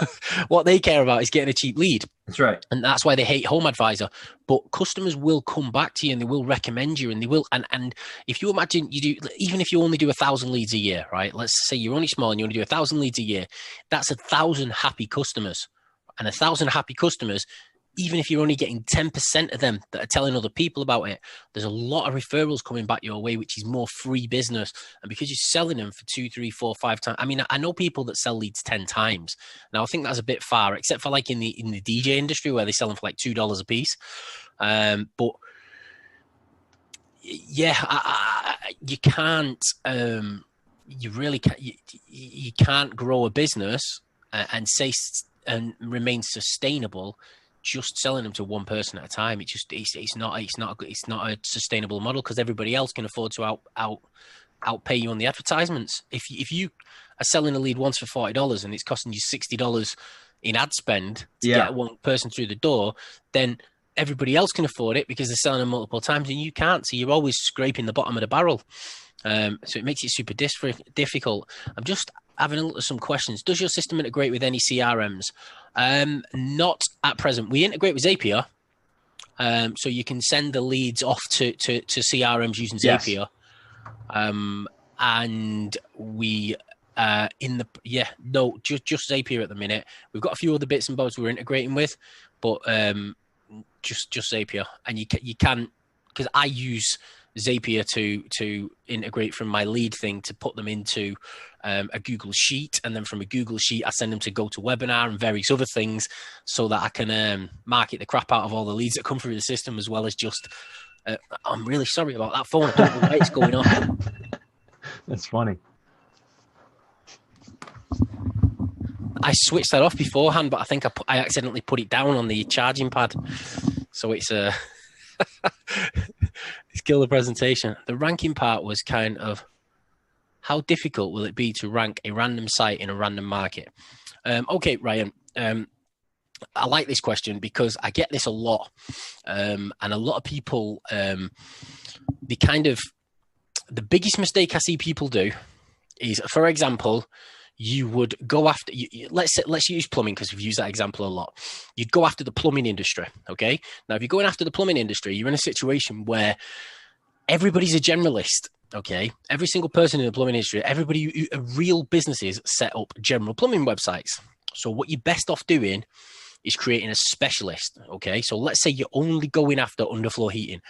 What they care about is getting a cheap lead. That's right. And that's why they hate Home Advisor. But customers will come back to you, and they will recommend you, and they will. And if you imagine you do, even if you only do 1,000 leads a year, right? Let's say you're only small and you only do 1,000 leads a year. That's 1,000 happy customers, and 1,000 happy customers even if you're only getting 10% of them that are telling other people about it, there's a lot of referrals coming back your way, which is more free business. And because you're selling them for 2, 3, 4, 5 times, I mean, I know people that sell leads 10 times. Now, I think that's a bit far, except for like in the DJ industry where they sell them for like $2 a piece. But yeah, you can't, you really can't, you can't grow a business and remain sustainable just selling them to one person at a time. It's not a sustainable model, because everybody else can afford to outpay you on the advertisements. If you are selling a lead once for $40 and it's costing you $60 in ad spend to get one person through the door, then everybody else can afford it because they're selling them multiple times and you can't. So you're always scraping the bottom of the barrel. So it makes it super difficult. I'm just having a look at some questions. Does your system integrate with any CRMs? Not at present. We integrate with Zapier. So you can send the leads off to CRMs using Zapier. And we just Zapier at the minute. We've got a few other bits and bobs we're integrating with, but just Zapier. And you can, because I use Zapier to integrate from my lead thing to put them into a Google Sheet, and then from a Google Sheet I send them to GoToWebinar and various other things, so that I can market the crap out of all the leads that come through the system, as well as just I'm really sorry about that phone. I don't know why it's going on. That's funny. I switched that off beforehand, but I think I accidentally put it down on the charging pad, so it's it's killed the presentation. The ranking part was kind of, how difficult will it be to rank a random site in a random market? Okay, Ryan, I like this question because I get this a lot. And a lot of people, the biggest mistake I see people do is, for example, you would go after, let's use plumbing because we've used that example a lot. You'd go after the plumbing industry, okay? Now, if you're going after the plumbing industry, you're in a situation where everybody's a generalist, okay? Every single person in the plumbing industry, real businesses set up general plumbing websites. So what you're best off doing is creating a specialist, okay? So let's say you're only going after underfloor heating.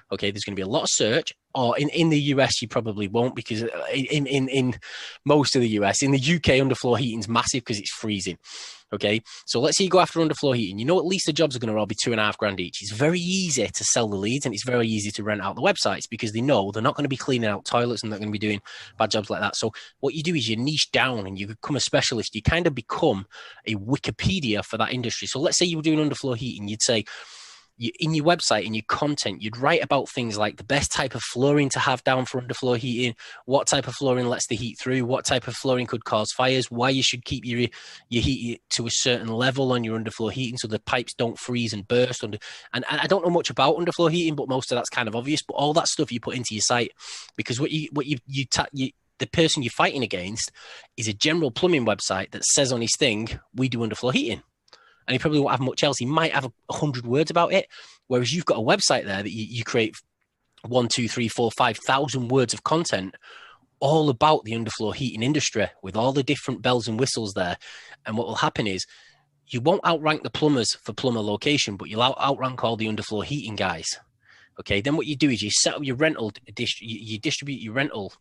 Okay, there's going to be a lot of search, or in the US, you probably won't, because in most of the US, in the UK, underfloor heating is massive because it's freezing. Okay, so let's say you go after underfloor heating. You know, at least the jobs are going to all be $2,500 each. It's very easy to sell the leads, and it's very easy to rent out the websites because they know they're not going to be cleaning out toilets and they're going to be doing bad jobs like that. So what you do is you niche down and you become a specialist. You kind of become a Wikipedia for that industry. So let's say you were doing underfloor heating. You'd say, in your website, in your content, you'd write about things like the best type of flooring to have down for underfloor heating, what type of flooring lets the heat through, what type of flooring could cause fires, why you should keep your heat to a certain level on your underfloor heating so the pipes don't freeze and burst. And I don't know much about underfloor heating, but most of that's kind of obvious. But all that stuff you put into your site, because the person you're fighting against is a general plumbing website that says on his thing, we do underfloor heating. And he probably won't have much else. He might have 100 words about it. Whereas you've got a website there that you create 1, 2, 3, 4, 5,000 words of content all about the underfloor heating industry with all the different bells and whistles there. And what will happen is you won't outrank the plumbers for plumber location, but you'll outrank all the underfloor heating guys. Okay, then what you do is you set up your rental, you distribute your rental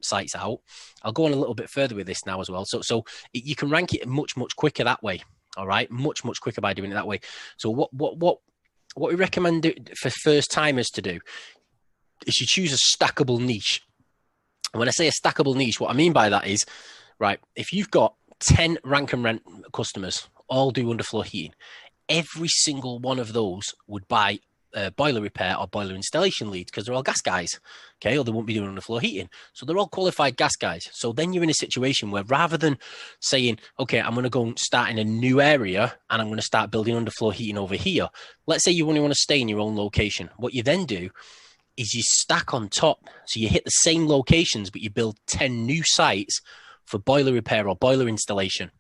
sites out. I'll go on a little bit further with this now as well. So you can rank it much, much quicker that way. All right, much quicker by doing it that way. So what we recommend for first timers to do is you choose a stackable niche. And when I say a stackable niche, what I mean by that is, right, if you've got 10 rank and rent customers, all do underfloor heating, every single one of those would buy boiler repair or boiler installation leads because they're all gas guys, okay, or they won't be doing underfloor heating. So they're all qualified gas guys. So then you're in a situation where rather than saying, okay, I'm going to go and start in a new area and I'm going to start building underfloor heating over here. Let's say you only want to stay in your own location. What you then do is you stack on top. So you hit the same locations, but you build 10 new sites for boiler repair or boiler installation.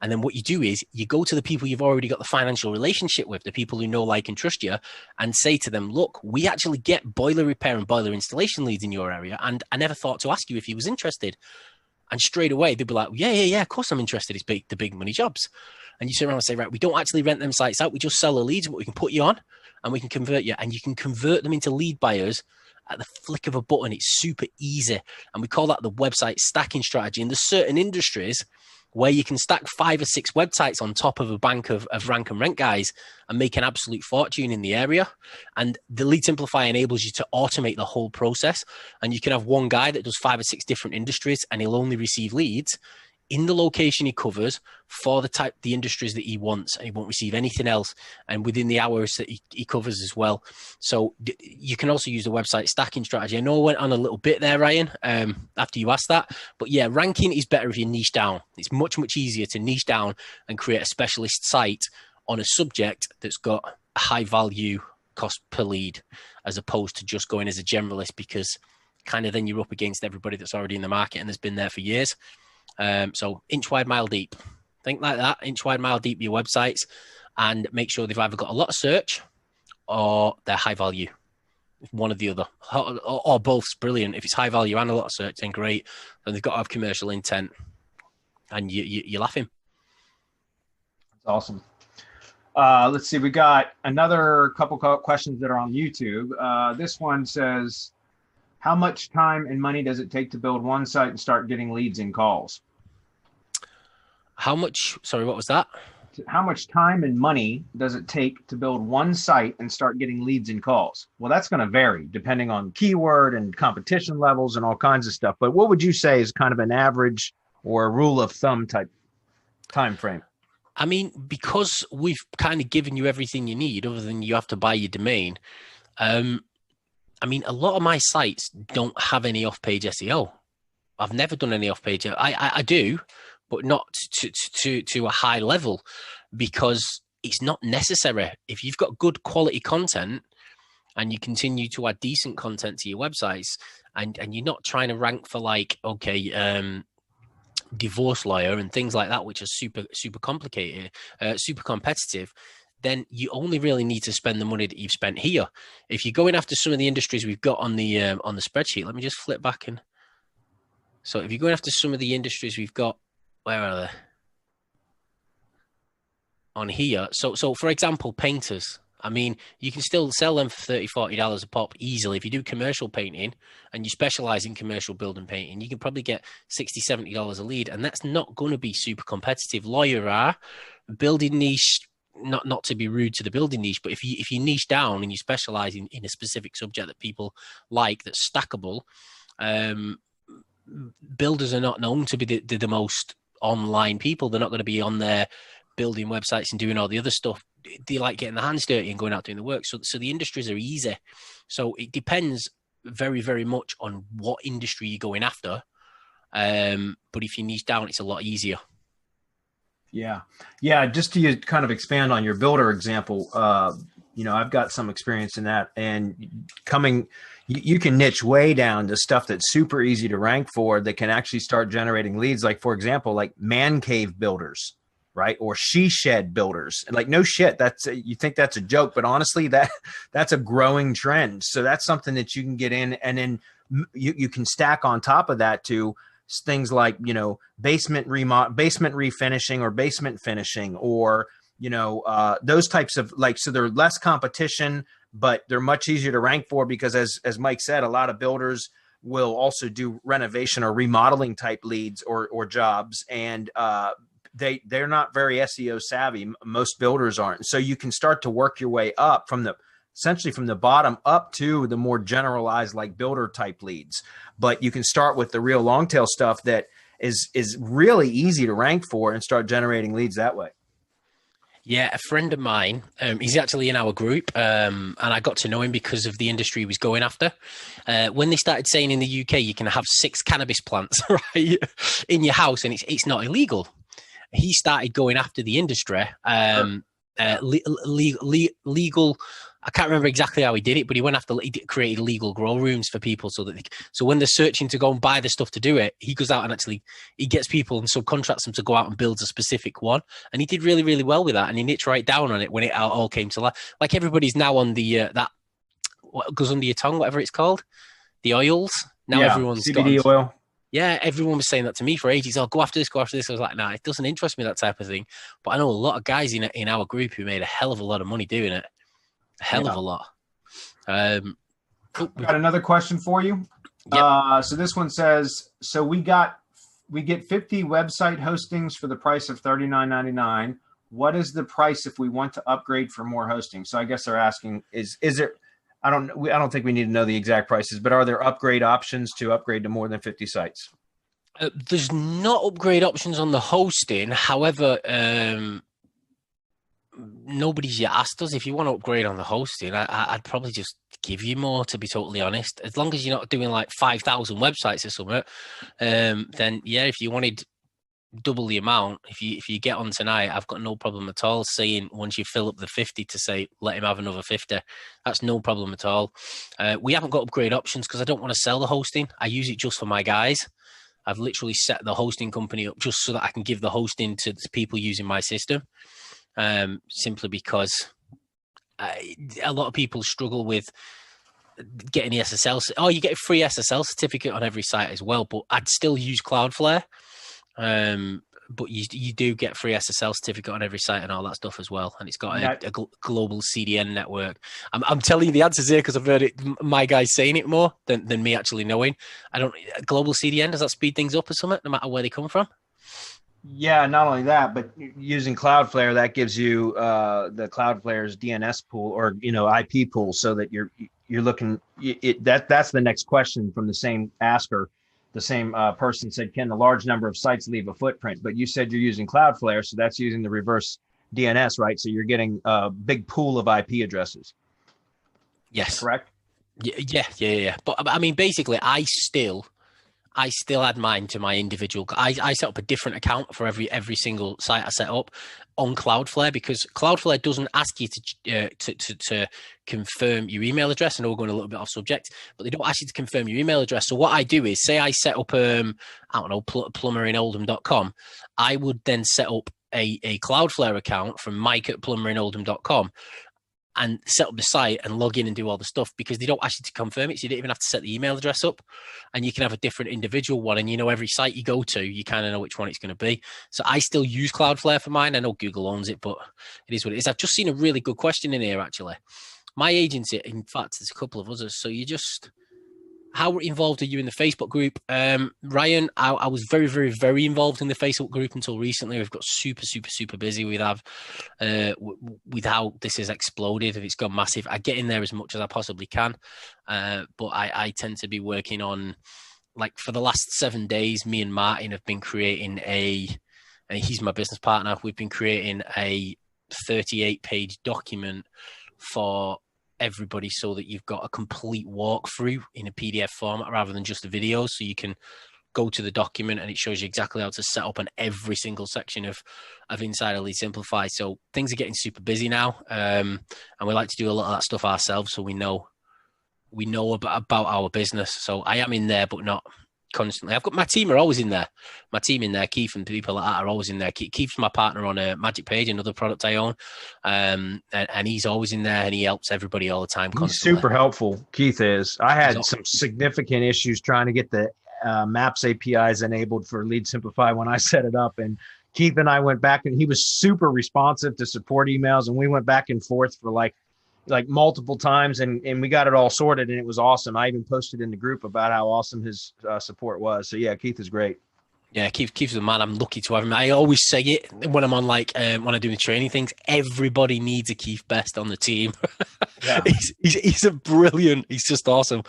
And then what you do is you go to the people you've already got the financial relationship with, the people who know, like, and trust you, and say to them, look, we actually get boiler repair and boiler installation leads in your area. And I never thought to ask you if you was interested. And straight away, they'd be like, yeah, of course I'm interested in the big money jobs. And you sit around and say, right, we don't actually rent them sites out. We just sell the leads, but we can put you on and we can convert you. And you can convert them into lead buyers at the flick of a button. It's super easy. And we call that the website stacking strategy. And there's certain industries where you can stack 5 or 6 websites on top of a bank of rank and rent guys and make an absolute fortune in the area. And the Lead Simplifier enables you to automate the whole process. And you can have one guy that does 5 or 6 different industries, and he'll only receive leads in the location he covers for the industries that he wants, and he won't receive anything else, and within the hours that he covers as well. So you can also use the website stacking strategy. I know I went on a little bit there, Ryan, after you asked that, but yeah, ranking is better if you niche down. It's much, much easier to niche down and create a specialist site on a subject that's got a high value cost per lead, as opposed to just going as a generalist, because kind of then you're up against everybody that's already in the market and has been there for years. So inch wide, mile deep. Think like that. Inch wide, mile deep your websites, and make sure they've either got a lot of search or they're high value. One or the other, or both's brilliant. If it's high value and a lot of search, then great. Then they've got to have commercial intent, and you're laughing. That's awesome. Let's see. We got another couple questions that are on YouTube. This one says, how much time and money does it take to build one site and start getting leads and calls? Sorry, what was that? How much time and money does it take to build one site and start getting leads and calls? Well, that's going to vary depending on keyword and competition levels and all kinds of stuff. But what would you say is kind of an average or a rule of thumb type time frame? I mean, because we've kind of given you everything you need, other than you have to buy your domain. I mean, a lot of my sites don't have any off-page SEO. I've never done any off-page. I do, but not to a high level, because it's not necessary. If you've got good quality content and you continue to add decent content to your websites, and you're not trying to rank for divorce lawyer and things like that, which are super complicated, super competitive, then you only really need to spend the money that you've spent here. If you're going after some of the industries we've got on the spreadsheet, let me just flip back in. So if you're going after some of the industries we've got, where are they? On here. So for example, painters. I mean, you can still sell them for $30, $40 a pop easily. If you do commercial painting and you specialize in commercial building painting, you can probably get $60, $70 a lead, and that's not going to be super competitive. Lawyer are building niche. Not to be rude to the building niche, but if you niche down and you specialize in a specific subject that people like, that's stackable, builders are not known to be the most online people. They're not going to be on there building websites and doing all the other stuff. They like getting their hands dirty and going out doing the work. So the industries are easy. So it depends very, very much on what industry you're going after. But if you niche down, it's a lot easier. Yeah. Just to kind of expand on your builder example, I've got some experience in that, and you can niche way down to stuff that's super easy to rank for, that can actually start generating leads. Like, for example, like man cave builders, right? Or she shed builders. And like, no shit, you think that's a joke, but honestly, that's a growing trend. So that's something that you can get in, and then you can stack on top of that to things like, basement refinishing or basement finishing, or, those types of, so they're less competition, but they're much easier to rank for, because as Mike said, a lot of builders will also do renovation or remodeling type leads or jobs. And, they're not very SEO savvy. Most builders aren't. So you can start to work your way up essentially from the bottom up to the more generalized, like builder type leads. But you can start with the real long tail stuff that is really easy to rank for, and start generating leads that way. Yeah, a friend of mine, he's actually in our group, and I got to know him because of the industry he was going after. When they started saying in the UK you can have 6 cannabis plants right in your house and it's not illegal, he started going after the industry. Legal. I can't remember exactly how he did it, but he created legal grow rooms for people, so when they're searching to go and buy the stuff to do it, he goes out and he gets people and subcontracts them to go out and build a specific one. And he did really, really well with that. And he niched right down on it when it all came to life. Like everybody's now on the, what goes under your tongue, whatever it's called, the oils. Now everyone's CBD oil. Yeah, everyone was saying that to me for ages. Oh, go after this, go after this. I was like, nah, it doesn't interest me, that type of thing. But I know a lot of guys in our group who made a hell of a lot of money doing it. A hell of Yeah. a lot. Got another question for you. Yep. So this one says, so we get 50 website hostings for the price of $39.99. What is the price if we want to upgrade for more hosting? So I guess they're asking, is it, I don't think we need to know the exact prices, but are there upgrade options to upgrade to more than 50 sites? There's not upgrade options on the hosting. However, nobody's yet asked us if you want to upgrade on the hosting. I'd probably just give you more, to be totally honest. As long as you're not doing like 5,000 websites or something, then yeah, if you wanted double the amount, if you get on tonight, I've got no problem at all saying once you fill up the 50 to say let him have another 50. That's no problem at all. We haven't got upgrade options because I don't want to sell the hosting. I use it just for my guys. I've literally set the hosting company up just so that I can give the hosting to the people using my system. Simply because a lot of people struggle with getting the SSL. Oh, you get a free SSL certificate on every site as well, but I'd still use Cloudflare. But you do get free SSL certificate on every site and all that stuff as well, and it's got a global CDN network. I'm telling you the answers here because I've heard it. My guys saying it more than me actually knowing. Global CDN, does that speed things up or something? No matter where they come from. Yeah, not only that, but using Cloudflare, that gives you the Cloudflare's DNS pool or IP pool, so that you're looking. That's the next question from the same asker. The same person said, can a large number of sites leave a footprint? But you said you're using Cloudflare, so that's using the reverse DNS, right? So you're getting a big pool of IP addresses. Yes. Correct? Yeah. But I mean, basically, I still add mine to my individual. I set up a different account for every single site I set up on Cloudflare, because Cloudflare doesn't ask you to confirm your email address. I know we're going a little bit off subject, but they don't ask you to confirm your email address. So what I do is, say I set up plumberingoldham.com, I would then set up a Cloudflare account from mike@plumberingoldham.com and set up the site and log in and do all the stuff, because they don't ask you to confirm it. So you don't even have to set the email address up, and you can have a different individual one. And every site you go to, you kind of know which one it's going to be. So I still use Cloudflare for mine. I know Google owns it, but it is what it is. I've just seen a really good question in here, actually. My agency, in fact, there's a couple of others. So how involved are you in the Facebook group? Ryan, I was very, very, very involved in the Facebook group until recently. We've got super, super, super busy with how this has exploded. If it's gone massive, I get in there as much as I possibly can. But I tend to be working on, like, for the last 7 days, me and Martin have been creating and he's my business partner. We've been creating a 38-page document for everybody, so that you've got a complete walkthrough in a PDF format rather than just a video. So you can go to the document and it shows you exactly how to set up on every single section of Inside Elite Simplify. So things are getting super busy now, and we like to do a lot of that stuff ourselves, so we know about our business. So I am in there, but not constantly. I've got my team are always in there. My team in there, Keith and people like that, are always in there. Keith's my partner on a Magic Page, another product I own, and he's always in there, and he helps everybody all the time. He's constantly. super helpful. Keith is. I had some significant issues trying to get the Maps APIs enabled for Lead Simplify when I set it up, and Keith and I went back, and he was super responsive to support emails, and we went back and forth for like multiple times, and we got it all sorted, and it was awesome. I even posted in the group about how awesome his support was. So yeah, Keith is great. Yeah, Keith's the man. I'm lucky to have him. I always say it when I'm on, like, when I do the training things. Everybody needs a Keith Best on the team. Yeah. he's a brilliant. He's just awesome.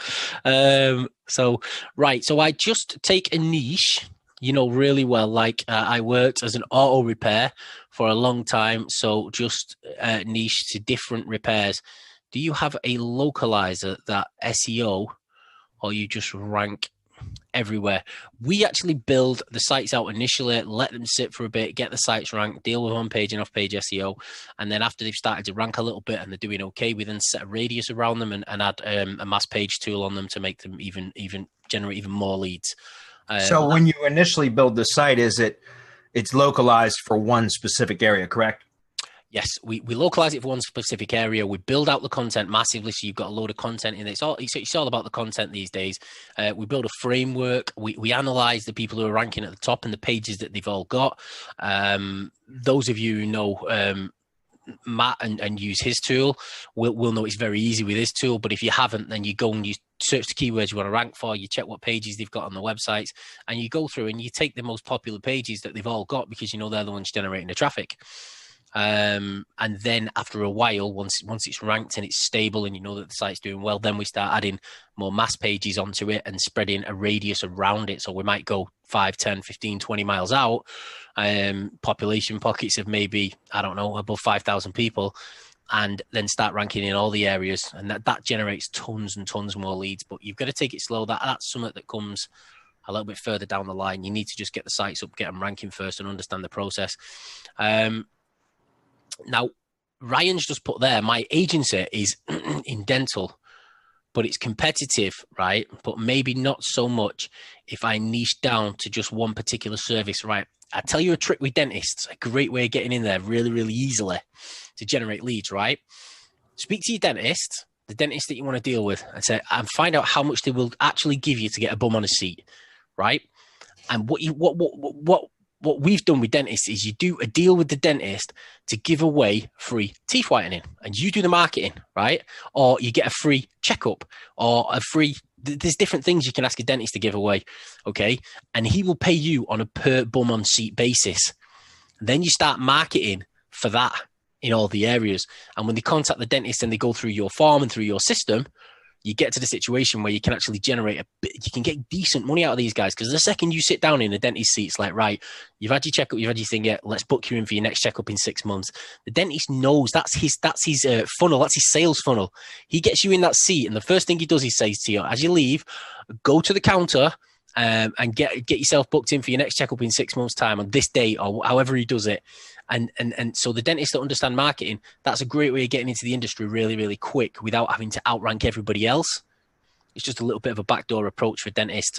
So I just take a niche, really well. Like, I worked as an auto repair for a long time, so just niche to different repairs. Do you have a localizer that SEO, or you just rank everywhere? We actually build the sites out initially, let them sit for a bit, get the sites ranked, deal with on-page and off-page SEO, and then after they've started to rank a little bit and they're doing okay, we then set a radius around them and add a mass page tool on them to make them even generate even more leads. So when you initially build the site, it's localized for one specific area, correct? Yes, we localize it for one specific area. We build out the content massively, so you've got a load of content in it. It's all about the content these days. We build a framework. We analyze the people who are ranking at the top and the pages that they've all got. Those of you who know Matt and use his tool will know it's very easy with his tool. But if you haven't, then you go and you search the keywords you want to rank for. You check what pages they've got on the websites, and you go through and you take the most popular pages that they've all got because you know they're the ones generating the traffic. And then after a while, once it's ranked and it's stable and you know that the site's doing well, then we start adding more mass pages onto it and spreading a radius around it. So we might go 5, 10, 15, 20 miles out, population pockets of maybe, I don't know, above 5,000 people, and then start ranking in all the areas. And that generates tons and tons more leads. But you've got to take it slow. That's something that comes a little bit further down the line. You need to just get the sites up, get them ranking first and understand the process. Now, Ryan's just put there, my agency is in dental, but it's competitive, right? But maybe not so much if I niche down to just one particular service, right? I tell you a trick with dentists, a great way of getting in there really, really easily to generate leads, right? Speak to your dentist, the dentist that you want to deal with, and find out how much they will actually give you to get a bum on a seat, right? And what we've done with dentists is you do a deal with the dentist to give away free teeth whitening, and you do the marketing, right? Or you get a free checkup or there's different things you can ask a dentist to give away. Okay. And he will pay you on a per bum on seat basis. Then you start marketing for that in all the areas. And when they contact the dentist and they go through your form and through your system, you get to the situation where you can actually generate you can get decent money out of these guys. Because the second you sit down in a dentist seat, it's like, right, you've had your checkup, you've had your thing, let's book you in for your next checkup in 6 months. The dentist knows that's his funnel, that's his sales funnel. He gets you in that seat, and the first thing he does, he says to you, as you leave, go to the counter and get yourself booked in for your next checkup in 6 months' time on this date, or however he does it. And so the dentists that understand marketing, that's a great way of getting into the industry really, really quick without having to outrank everybody else. It's just a little bit of a backdoor approach for dentists.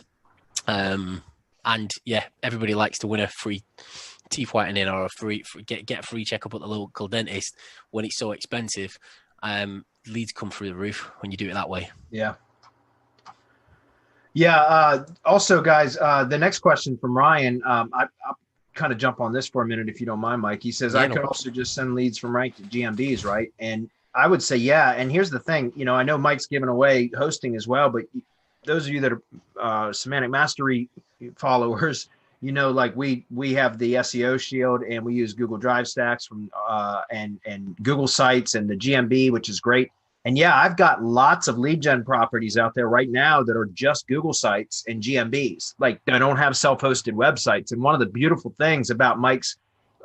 And yeah, everybody likes to win a free teeth whitening or get a free checkup at the local dentist when it's so expensive. Leads come through the roof when you do it that way. Yeah. Yeah. Also, guys, the next question from Ryan, I'll kind of jump on this for a minute, if you don't mind, Mike. He says, I could also just send leads from ranked GMBs, right? And I would say, yeah. And here's the thing, I know Mike's giving away hosting as well, but those of you that are Semantic Mastery followers, like we have the SEO Shield, and we use Google Drive Stacks from and Google Sites and the GMB, which is great. And yeah, I've got lots of lead gen properties out there right now that are just Google Sites and GMBs. Like, they don't have self-hosted websites. And one of the beautiful things about Mike's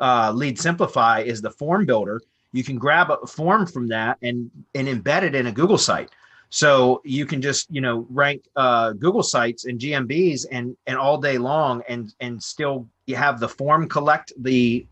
Lead Simplify is the form builder. You can grab a form from that and embed it in a Google site. So you can just, rank Google Sites and GMBs and all day long, and still you have the form collect the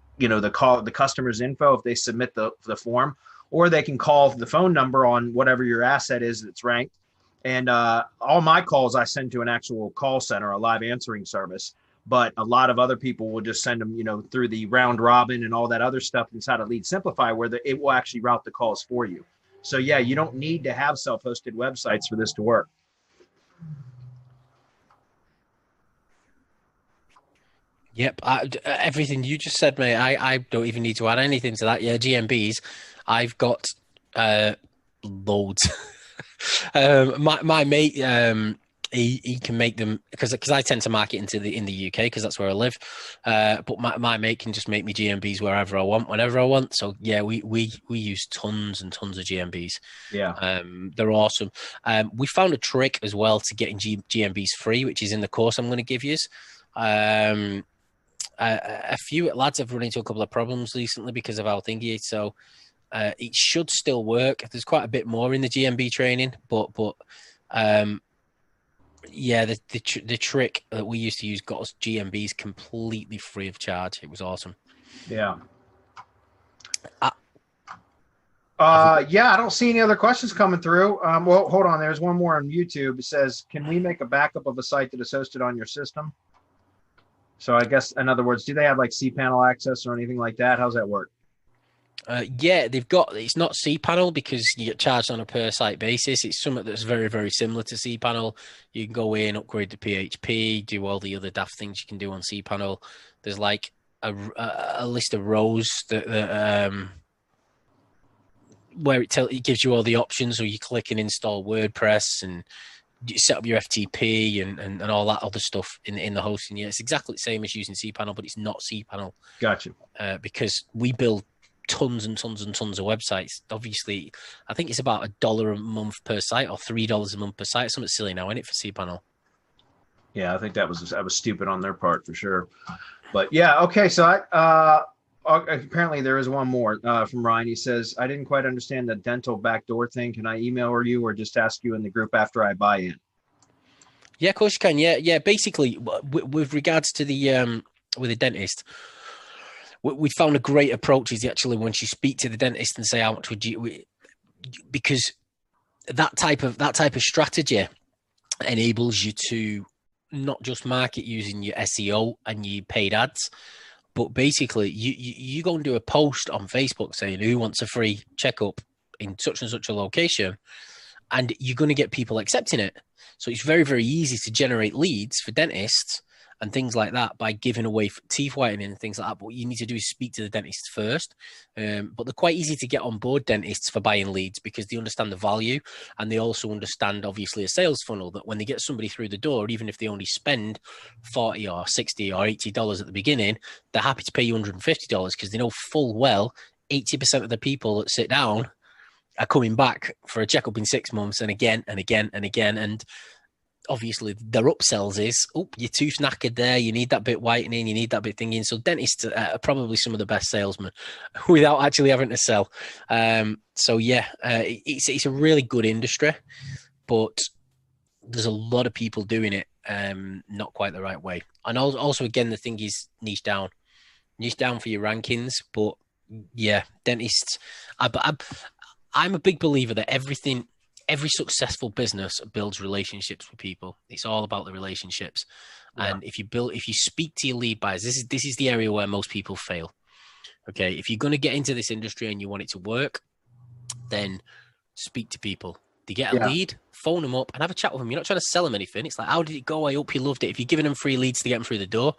customer's info if they submit the form. Or they can call the phone number on whatever your asset is that's ranked. And all my calls I send to an actual call center, a live answering service. But a lot of other people will just send them, through the round robin and all that other stuff inside of Lead Simplify, where it will actually route the calls for you. So yeah, you don't need to have self-hosted websites for this to work. Yep, everything you just said, mate. I don't even need to add anything to that. Yeah, GMBs, I've got loads. My mate, he can make them because I tend to market in the UK because that's where I live. But my mate can just make me GMBs wherever I want, whenever I want. So yeah, we use tons and tons of GMBs. Yeah, they're awesome. We found a trick as well to getting GMBs free, which is in the course I'm going to give you. A few lads have run into a couple of problems recently because of our thingy. So it should still work. There's quite a bit more in the GMB training, but yeah, the trick that we used to use got us GMBs completely free of charge. It was awesome. Yeah. Yeah, I don't see any other questions coming through. Well, hold on. There's one more on YouTube. It says, can we make a backup of a site that is hosted on your system? So I guess, in other words, do they have like cPanel access or anything like that? How's that work? Yeah, it's not cPanel because you get charged on a per site basis. It's something that's very, very similar to cPanel. You can go in, upgrade to PHP, do all the other daft things you can do on cPanel. There's like a list of rows that where it gives you all the options, so you click and install WordPress and you set up your FTP and all that other stuff in the hosting. Yeah, it's exactly the same as using cPanel, but it's not cPanel. Gotcha. Because we build tons and tons and tons of websites. Obviously, I think it's about $1 a month per site or $3 a month per site. Something silly now, isn't it, for cPanel? Yeah, I think that was stupid on their part for sure. But yeah, okay. So apparently there is one more from Ryan. He says, I didn't quite understand the dental backdoor thing. Can I email you or just ask you in the group after I buy in? Yeah, of course you can. Yeah. Basically, with regards to the with the dentist, we found a great approach is actually once you speak to the dentist and say how much would you, because that type of strategy enables you to not just market using your SEO and your paid ads, but basically you go and do a post on Facebook saying who wants a free checkup in such and such a location, and you're going to get people accepting it. So it's very, very easy to generate leads for dentists and things like that by giving away teeth whitening and things like that. But what you need to do is speak to the dentist first. But they're quite easy to get on board, dentists, for buying leads because they understand the value and they also understand, obviously, a sales funnel that when they get somebody through the door, even if they only spend $40 or $60 or $80 at the beginning, they're happy to pay you $150 because they know full well 80% of the people that sit down are coming back for a checkup in 6 months and again and again and again. And obviously their upsells is, oh, your tooth knackered there, you need that bit whitening, you need that bit thinking. So dentists are probably some of the best salesmen without actually having to sell. So yeah, it's a really good industry, but there's a lot of people doing it not quite the right way. And also, again, the thing is niche down for your rankings. But yeah, dentists, I'm a big believer that every successful business builds relationships with people. It's all about the relationships. Yeah. And if you speak to your lead buyers, this is the area where most people fail. Okay. If you're going to get into this industry and you want it to work, then speak to people. They get a lead, phone them up and have a chat with them. You're not trying to sell them anything. It's like, how did it go? I hope you loved it. If you're giving them free leads to get them through the door,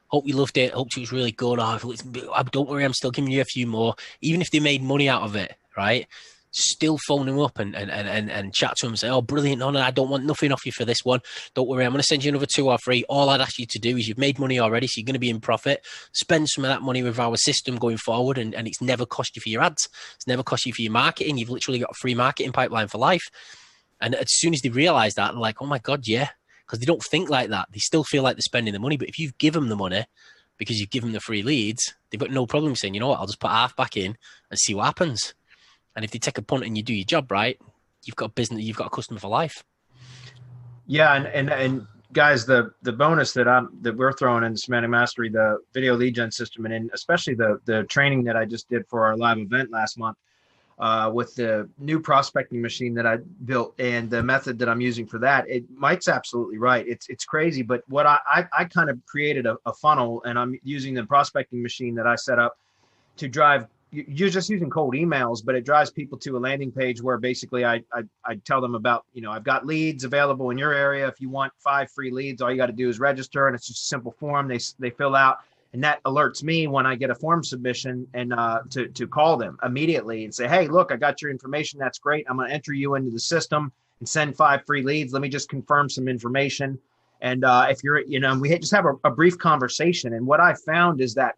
hope you loved it. Hope it was really good. Don't worry, I'm still giving you a few more. Even if they made money out of it, right? Still phone them up and chat to them and say, oh, brilliant. No, I don't want nothing off you for this one. Don't worry. I'm going to send you another 2 or 3. All I'd ask you to do is you've made money already, so you're going to be in profit. Spend some of that money with our system going forward. And it's never cost you for your ads. It's never cost you for your marketing. You've literally got a free marketing pipeline for life. And as soon as they realize that, they're like, oh my God, yeah. Because they don't think like that. They still feel like they're spending the money. But if you've given them the money because you've given them the free leads, they've got no problem saying, you know what, I'll just put half back in and see what happens. And if they take a punt and you do your job right, you've got a business, you've got a customer for life. Yeah, and guys, the bonus that we're throwing in Semantic Mastery, the video lead gen system, and especially the training that I just did for our live event last month with the new prospecting machine that I built and the method that I'm using for that, Mike's absolutely right. It's crazy, but what I kind of created a funnel, and I'm using the prospecting machine that I set up to drive. You're just using cold emails, but it drives people to a landing page where basically I tell them about, I've got leads available in your area. If you want 5 free leads, all you got to do is register, and it's just a simple form they fill out, and that alerts me when I get a form submission and to call them immediately and say, hey, look, I got your information. That's great. I'm going to enter you into the system and send 5 free leads. Let me just confirm some information. And if you're, we just have a brief conversation. And what I found is that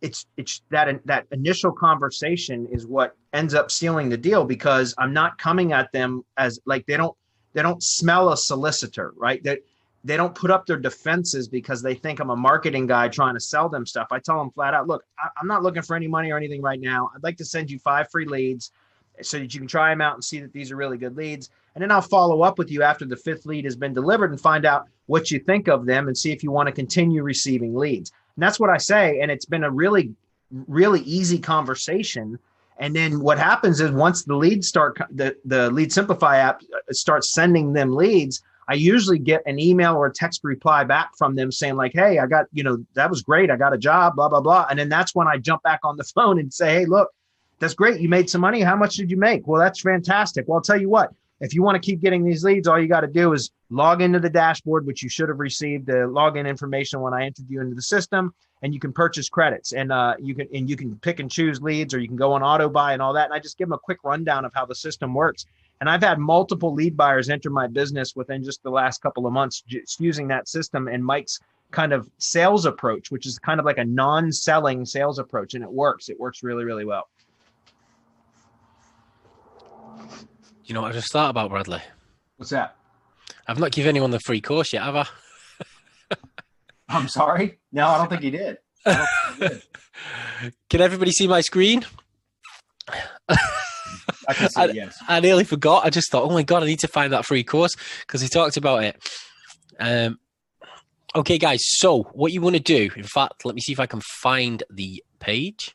it's that initial conversation is what ends up sealing the deal, because I'm not coming at them as like they don't smell a solicitor, right? They don't put up their defenses because they think I'm a marketing guy trying to sell them stuff. I tell them flat out, look, I'm not looking for any money or anything right now. I'd like to send you 5 free leads so that you can try them out and see that these are really good leads. And then I'll follow up with you after the 5th lead has been delivered and find out what you think of them and see if you want to continue receiving leads. And that's what I say. And it's been a really, really easy conversation. And then what happens is once the leads the Lead Simplify app starts sending them leads, I usually get an email or a text reply back from them saying like, hey, I got, that was great. I got a job, blah, blah, blah. And then that's when I jump back on the phone and say, hey, look, That's great. You made some money. How much did you make? Well, that's fantastic. Well, I'll tell you what, if you want to keep getting these leads, all you got to do is log into the dashboard, which you should have received the login information when I entered you into the system, and you can purchase credits, and you can pick and choose leads, or you can go on auto buy and all that. And I just give them a quick rundown of how the system works. And I've had multiple lead buyers enter my business within just the last couple of months just using that system and Mike's kind of sales approach, which is kind of like a non-selling sales approach. And it works. It works really, really well. You know what I just thought about, Bradley? What's that? I've not given anyone the free course yet, have I? I'm sorry. No, I don't think you did. Can everybody see my screen? I can see, yes. I nearly forgot. I just thought, oh my God, I need to find that free course because he talked about it. Okay, guys. So what you want to do, in fact, let me see if I can find the page.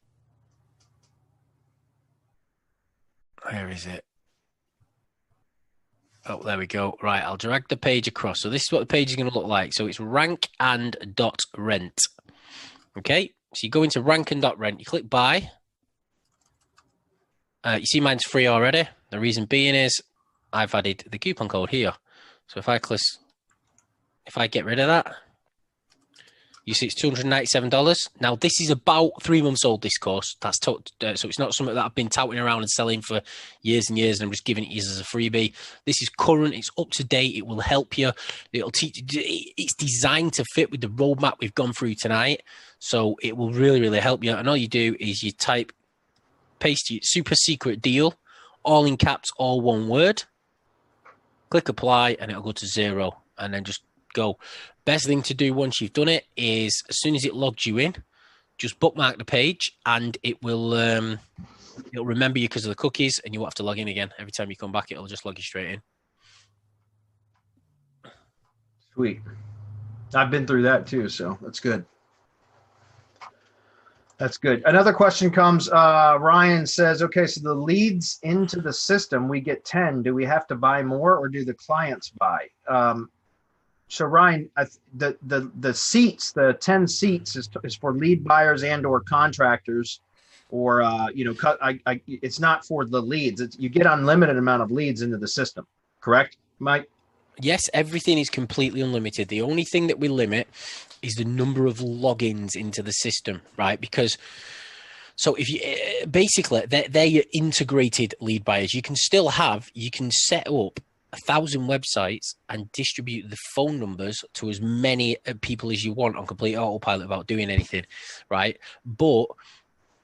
Where is it? Oh, there we go. Right, I'll drag the page across. So this is what the page is going to look like. So it's rank and .rent. Okay, so you go into rank and .rent. You click buy. You see mine's free already. The reason being is I've added the coupon code here. So if I get rid of that, you see it's $297. Now, this is about 3 months old, this course. So it's not something that I've been touting around and selling for years and years, and I'm just giving it you as a freebie. This is current. It's up to date. It will help you. It'll teach. It's designed to fit with the roadmap we've gone through tonight. So it will really, really help you. And all you do is you paste your super secret deal, all in caps, all one word. Click apply, and it'll go to 0, and then just go. Best thing to do once you've done it is as soon as it logs you in, just bookmark the page, and it'll remember you because of the cookies, and you won't have to log in again. Every time you come back, it'll just log you straight in. Sweet. I've been through that too, so that's good. That's good. Another question comes. Ryan says, okay, so the leads into the system, we get 10. Do we have to buy more, or do the clients buy? So Ryan, the seats, the 10 seats is for lead buyers and or contractors, or it's not for the leads. You get unlimited amount of leads into the system, correct, Mike? Yes, everything is completely unlimited. The only thing that we limit is the number of logins into the system, right? Because so if you basically they're your integrated lead buyers. You can set up 1,000 websites and distribute the phone numbers to as many people as you want on complete autopilot without doing anything, right? But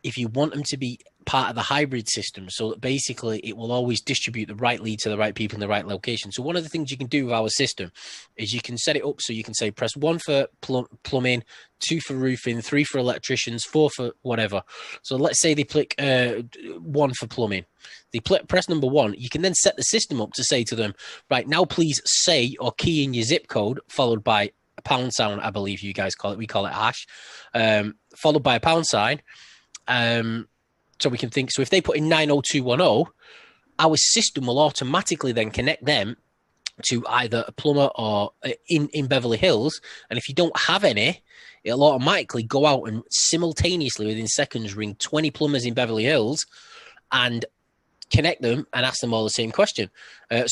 if you want them to be part of the hybrid system, so that basically it will always distribute the right lead to the right people in the right location. So one of the things you can do with our system is you can set it up so you can say press 1 for plumbing, 2 for roofing, 3 for electricians, 4 for whatever. So let's say they click 1 for plumbing. They press number 1. You can then set the system up to say to them, right, now please say or key in your zip code followed by a pound sign, I believe you guys call it. We call it hash, followed by a pound sign. So we can think, so if they put in 90210, our system will automatically then connect them to either a plumber or in Beverly Hills. And if you don't have any, it'll automatically go out and simultaneously within seconds ring 20 plumbers in Beverly Hills and connect them and ask them all the same question. The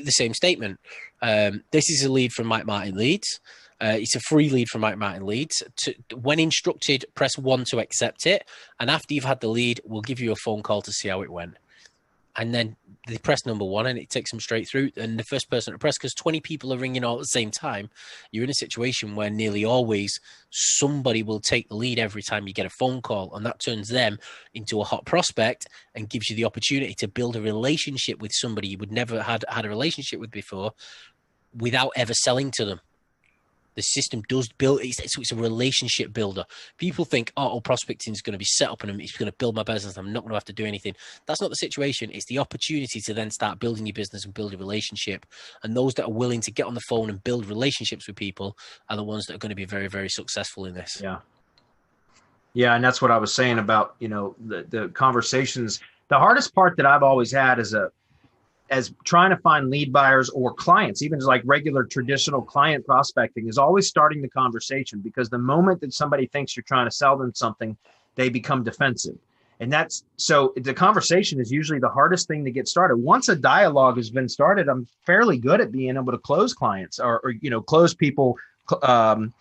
same statement. This is a lead from Mike Martin Leads. It's a free lead from Mike Martin Leads. When instructed, press 1 to accept it. And after you've had the lead, we'll give you a phone call to see how it went. And then they press number 1 and it takes them straight through. And the first person to press, because 20 people are ringing all at the same time, you're in a situation where nearly always somebody will take the lead every time you get a phone call. And that turns them into a hot prospect and gives you the opportunity to build a relationship with somebody you would never had a relationship with before without ever selling to them. The system does build, it's a relationship builder. People think, prospecting is going to be set up and it's going to build my business. I'm not going to have to do anything. That's not the situation. It's the opportunity to then start building your business and build a relationship. And those that are willing to get on the phone and build relationships with people are the ones that are going to be very, very successful in this. Yeah. Yeah. And that's what I was saying about, the conversations. The hardest part that I've always had as trying to find lead buyers or clients, even like regular traditional client prospecting, is always starting the conversation, because the moment that somebody thinks you're trying to sell them something, they become defensive. And that's so the conversation is usually the hardest thing to get started. Once a dialogue has been started, I'm fairly good at being able to close clients or close people, um,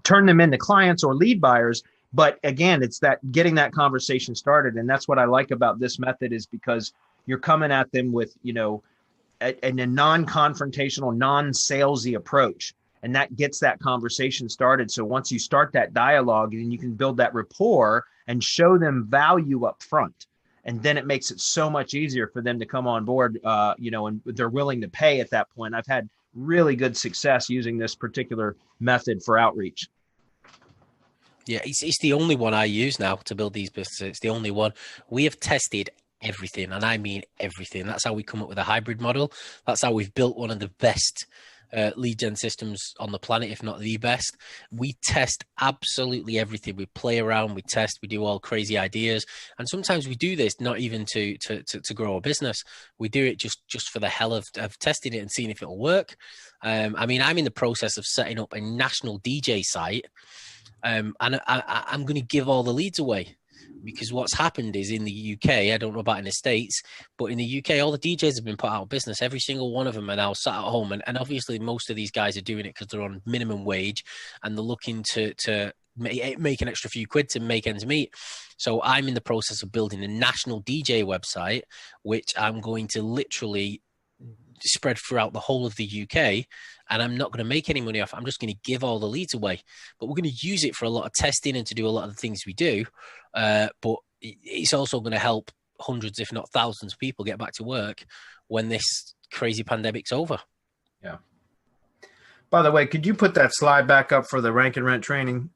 turn them into clients or lead buyers. But again, it's that getting that conversation started. And that's what I like about this method, is because you're coming at them with, a non-confrontational, non-salesy approach. And that gets that conversation started. So once you start that dialogue, then you can build that rapport and show them value up front. And then it makes it so much easier for them to come on board, and they're willing to pay at that point. I've had really good success using this particular method for outreach. Yeah, it's the only one I use now to build these businesses. It's the only one. We have tested everything, and I mean everything. That's how we come up with a hybrid model. That's how we've built one of the best lead gen systems on the planet, if not the best. We test absolutely everything. We play around, we test, we do all crazy ideas. And sometimes we do this not even to grow a business. We do it just for the hell of testing it and seeing if it'll work. I'm in the process of setting up a national DJ site. And I'm going to give all the leads away, because what's happened is in the UK, I don't know about in the States, but in the UK, all the DJs have been put out of business. Every single one of them are now sat at home. And obviously most of these guys are doing it because they're on minimum wage and they're looking to make an extra few quid to make ends meet. So I'm in the process of building a national DJ website, which I'm going to literally spread throughout the whole of the UK, and I'm not going to make any money off it. I'm just going to give all the leads away, but we're going to use it for a lot of testing and to do a lot of the things we do. But it's also going to help hundreds, if not thousands of people get back to work when this crazy pandemic's over. Yeah. By the way, could you put that slide back up for the rank and rent training?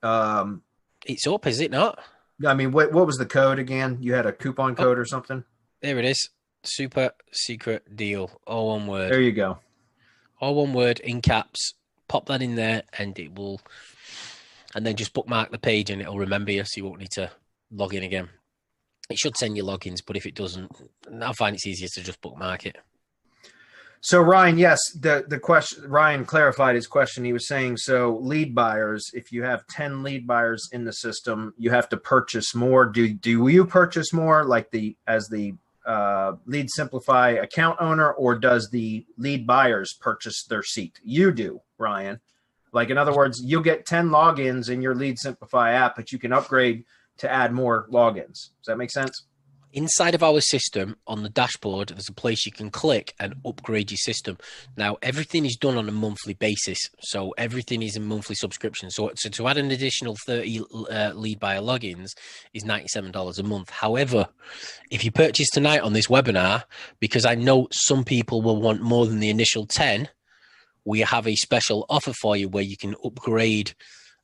It's up, is it not? I mean, what was the code again? You had a coupon code or something? There it is. Super secret deal. All one word. There you go. All one word in caps. Pop that in there and it will, and then just bookmark the page and it'll remember you, so you won't need to log in again. It should send you logins, but if it doesn't, I find it's easier to just bookmark it. So Ryan, yes, the question, Ryan clarified his question. He was saying, so lead buyers, if you have 10 lead buyers in the system, you have to purchase more. Do you purchase more like as the Lead Simplify account owner, or does the lead buyers purchase their seat? You do, Ryan. Like, in other words, you'll get 10 logins in your Lead Simplify app, but you can upgrade to add more logins. Does that make sense? Inside of our system, on the dashboard, there's a place you can click and upgrade your system. Now, everything is done on a monthly basis. So everything is a monthly subscription. So to add an additional 30 lead buyer logins is $97 a month. However, if you purchase tonight on this webinar, because I know some people will want more than the initial 10, we have a special offer for you where you can upgrade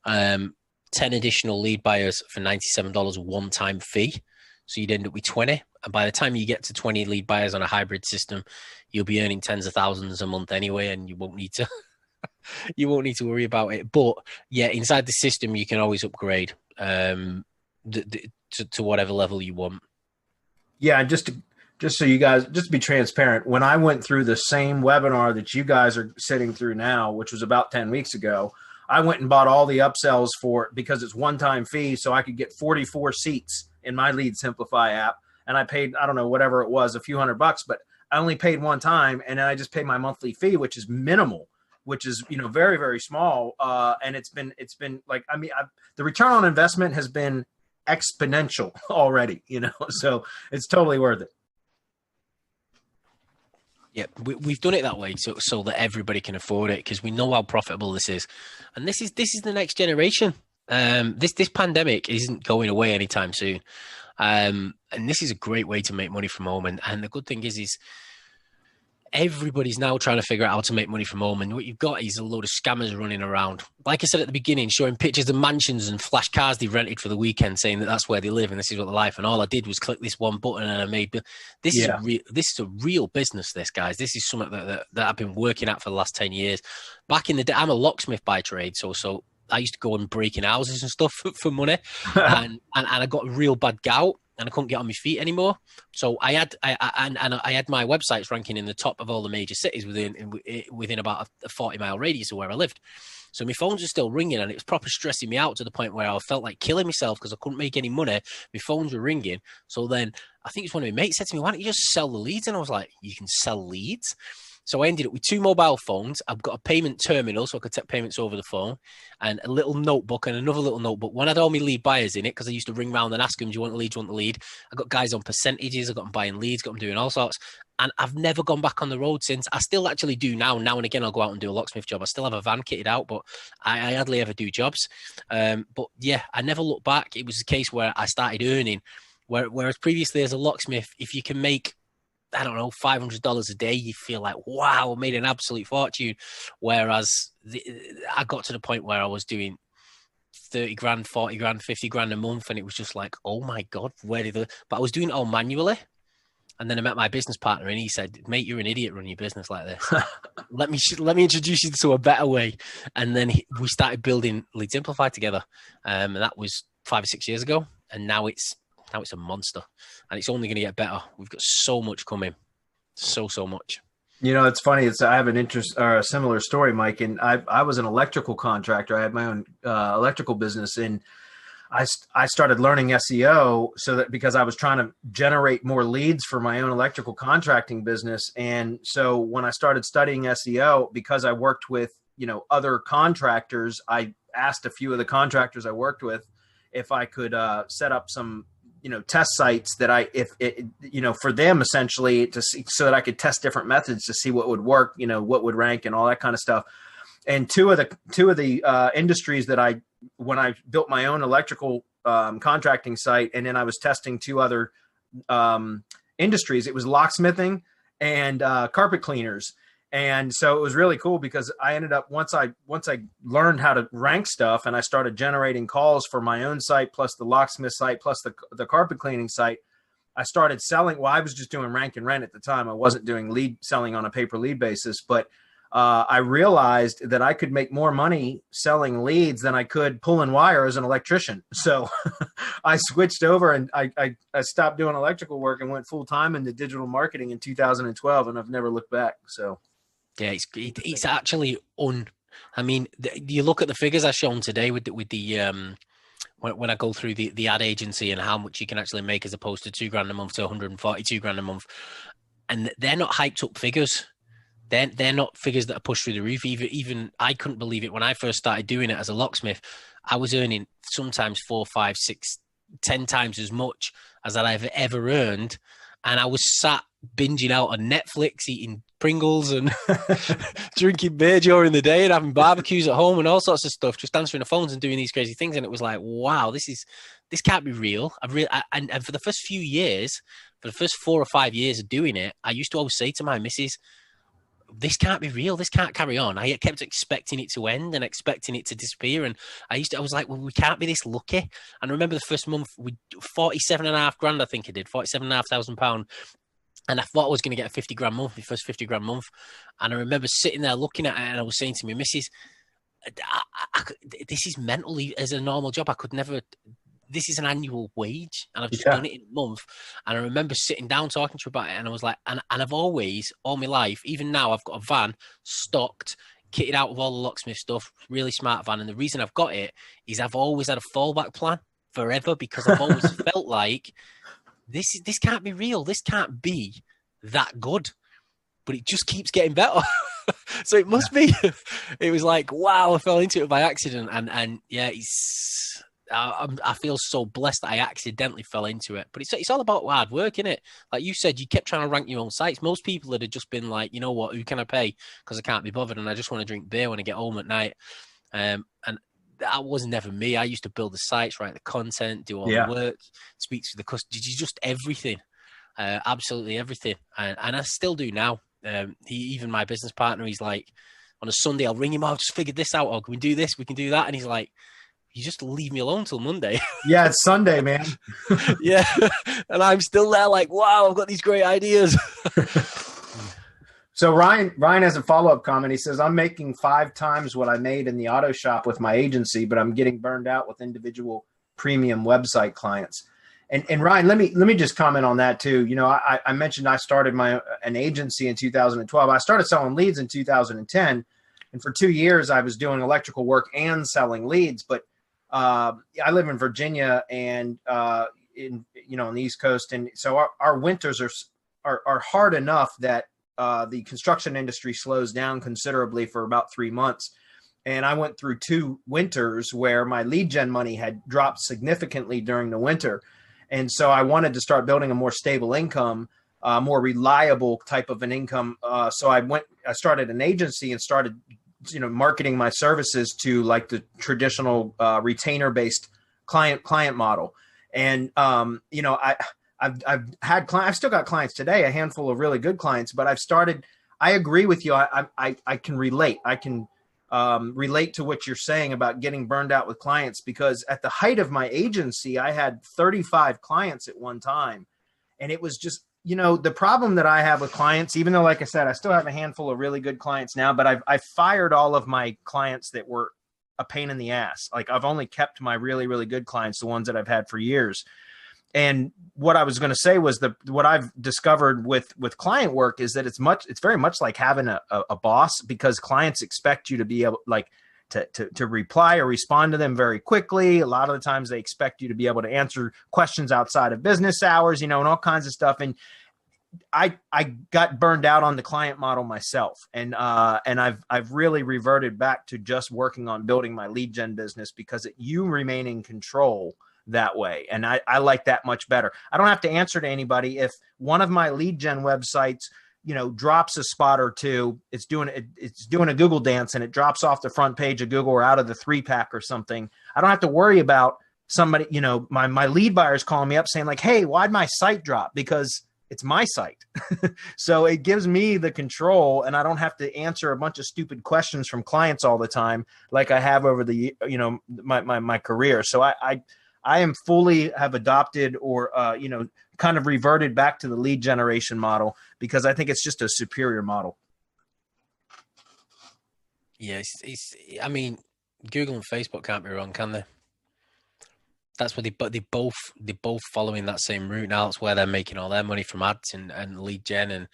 10 additional lead buyers for $97 one-time fee. So you'd end up with 20. And by the time you get to 20 lead buyers on a hybrid system, you'll be earning tens of thousands a month anyway, and you won't need to worry about it. But yeah, inside the system, you can always upgrade to whatever level you want. Yeah, just so you guys, just to be transparent, when I went through the same webinar that you guys are sitting through now, which was about 10 weeks ago, I went and bought all the upsells because it's one-time fee, so I could get 44 seats in my Lead Simplify app. And I paid, I don't know, whatever it was, a few $100, but I only paid one time. And then I just paid my monthly fee, which is minimal, which is, very, very small. And it's been like, the return on investment has been exponential already, so it's totally worth it. Yeah, we've done it that way so that everybody can afford it, because we know how profitable this is. And this is the next generation. This pandemic isn't going away anytime soon. And this is a great way to make money from home. And the good thing is everybody's now trying to figure out how to make money from home. And what you've got is a load of scammers running around. Like I said at the beginning, showing pictures of mansions and flash cars they rented for the weekend, saying that that's where they live and this is what they're like. And all I did was click this one button and I made. This is a real business, this, guys. This is something that I've been working at for the last 10 years. Back in the day, I'm a locksmith by trade. So I used to go and break in houses and stuff for money. and I got a real bad gout. and I couldn't get on my feet anymore. So I had my websites ranking in the top of all the major cities within about a 40-mile radius of where I lived. So my phones were still ringing, and it was proper stressing me out to the point where I felt like killing myself because I couldn't make any money. My phones were ringing. So then I think it's one of my mates said to me, "Why don't you just sell the leads?" And I was like, "You can sell leads?" So I ended up with 2 mobile phones. I've got a payment terminal so I could take payments over the phone, and a little notebook and another little notebook. One had all my lead buyers in it because I used to ring round and ask them, "Do you want the lead? Do you want the lead?" I got guys on percentages. I got them buying leads, got them doing all sorts. And I've never gone back on the road since. I still actually do now. Now and again, I'll go out and do a locksmith job. I still have a van kitted out, but I hardly ever do jobs. But yeah, I never look back. It was a case where I started earning, whereas previously as a locksmith, if you can make, I don't know, $500 a day, you feel like, wow, I made an absolute fortune. Whereas I got to the point where I was doing 30 grand, 40 grand, 50 grand a month. And it was just like, oh my God, but I was doing it all manually. And then I met my business partner and he said, "Mate, you're an idiot running your business like this. Let me introduce you to a better way." And then we started building Lead Simplify together. And that was 5 or 6 years ago. And now it's a monster, and it's only going to get better. We've got so much coming, so much. You know, it's funny. I have an interest or a similar story, Mike. And I was an electrical contractor. I had my own electrical business, and I started learning SEO because I was trying to generate more leads for my own electrical contracting business. And so when I started studying SEO, because I worked with, other contractors, I asked a few of the contractors I worked with if I could set up some, test sites that for them essentially to see, so that I could test different methods to see what would work, what would rank and all that kind of stuff. And two of the industries that when I built my own electrical contracting site, and then I was testing 2 other industries, it was locksmithing and carpet cleaners. And so it was really cool because I ended up, once I learned how to rank stuff and I started generating calls for my own site, plus the locksmith site, plus the carpet cleaning site, I started selling. Well, I was just doing rank and rent at the time. I wasn't doing lead selling on a pay-per lead basis, but I realized that I could make more money selling leads than I could pulling wire as an electrician. So I switched over and I stopped doing electrical work and went full time into digital marketing in 2012, and I've never looked back. So yeah, it's actually I mean, you look at the figures I've shown today with the when I go through the ad agency and how much you can actually make as opposed to $2,000 a month to 142 grand a month, and they're not hyped up figures. They're not figures that are pushed through the roof. Even I couldn't believe it when I first started doing it as a locksmith. I was earning sometimes 4, 5, 6, 10 times as much as I've ever earned, and I was sat binging out on Netflix, eating Pringles and drinking beer during the day and having barbecues at home and all sorts of stuff, just answering the phones and doing these crazy things. And it was like, wow, this can't be real. And for the first few years, for the first 4 or 5 years of doing it, I used to always say to my missus, this can't be real. This can't carry on. I kept expecting it to end and expecting it to disappear. And I was like, well, we can't be this lucky. And I remember the first month, 47.5 grand, I think I did, £47,500. And I thought I was going to get a 50 grand month, my first 50 grand month. And I remember sitting there looking at it and I was saying to my missus, this is mentally, as a normal job, I could never, this is an annual wage and I've just done it in a month. And I remember sitting down talking to her about it and I was like, and I've always, all my life, even now I've got a van stocked, kitted out with all the locksmith stuff, really smart van. And the reason I've got it is I've always had a fallback plan forever because I've always felt like, this can't be real. This can't be that good, but it just keeps getting better. So it must be. It was like, wow, I fell into it by accident. And yeah, I feel so blessed that I accidentally fell into it. But it's all about hard work, isn't it? Like you said, you kept trying to rank your own sites. Most people that had just been like, you know what, who can I pay? Because I can't be bothered and I just want to drink beer when I get home at night. And that was never me. I used to build the sites, write the content, do all the work, speak to the customer, just everything, absolutely everything. And I still do now. Even my business partner, he's like, on a Sunday, I'll ring him, I've just figured this out. Oh, can we do this? We can do that. And he's like, you just leave me alone till Monday. Yeah, it's Sunday, man. Yeah. And I'm still there like, wow, I've got these great ideas. So Ryan has a follow-up comment. He says, I'm making 5 times what I made in the auto shop with my agency, but I'm getting burned out with individual premium website clients. And Ryan, let me just comment on that too. You know, I mentioned I started an agency in 2012. I started selling leads in 2010, and for 2 years I was doing electrical work and selling leads. But I live in Virginia and in on the East Coast, and so our winters are hard enough that the construction industry slows down considerably for about 3 months. And I went through 2 winters where my lead gen money had dropped significantly during the winter. And so I wanted to start building a more stable income, more reliable type of an income. So I started an agency and started, marketing my services to like the traditional retainer-based client model. And I've had clients. I've still got clients today, a handful of really good clients. But I agree with you. I can relate. I can relate to what you're saying about getting burned out with clients, because at the height of my agency, I had 35 clients at one time. And it was just, the problem that I have with clients, even though, like I said, I still have a handful of really good clients now, but I've fired all of my clients that were a pain in the ass. Like I've only kept my really, really good clients, the ones that I've had for years. And what I was going to say was what I've discovered with client work is that it's very much like having a boss, because clients expect you to be able to reply or respond to them very quickly. A lot of the times they expect you to be able to answer questions outside of business hours, and all kinds of stuff. And I got burned out on the client model myself. And I've really reverted back to just working on building my lead gen business, because you remain in control that way. And I like that much better. I don't have to answer to anybody. If one of my lead gen websites, drops a spot or two, it's doing a Google dance and it drops off the front page of Google or out of the 3-pack or something, I don't have to worry about somebody, my lead buyers calling me up saying like, hey, why'd my site drop? Because it's my site. So it gives me the control, and I don't have to answer a bunch of stupid questions from clients all the time like I have over the, my career. So I am fully have adopted or, kind of reverted back to the lead generation model, because I think it's just a superior model. Yes. I mean, Google and Facebook can't be wrong, can they? That's what they're both following that same route now. That's where they're making all their money, from ads and lead gen. And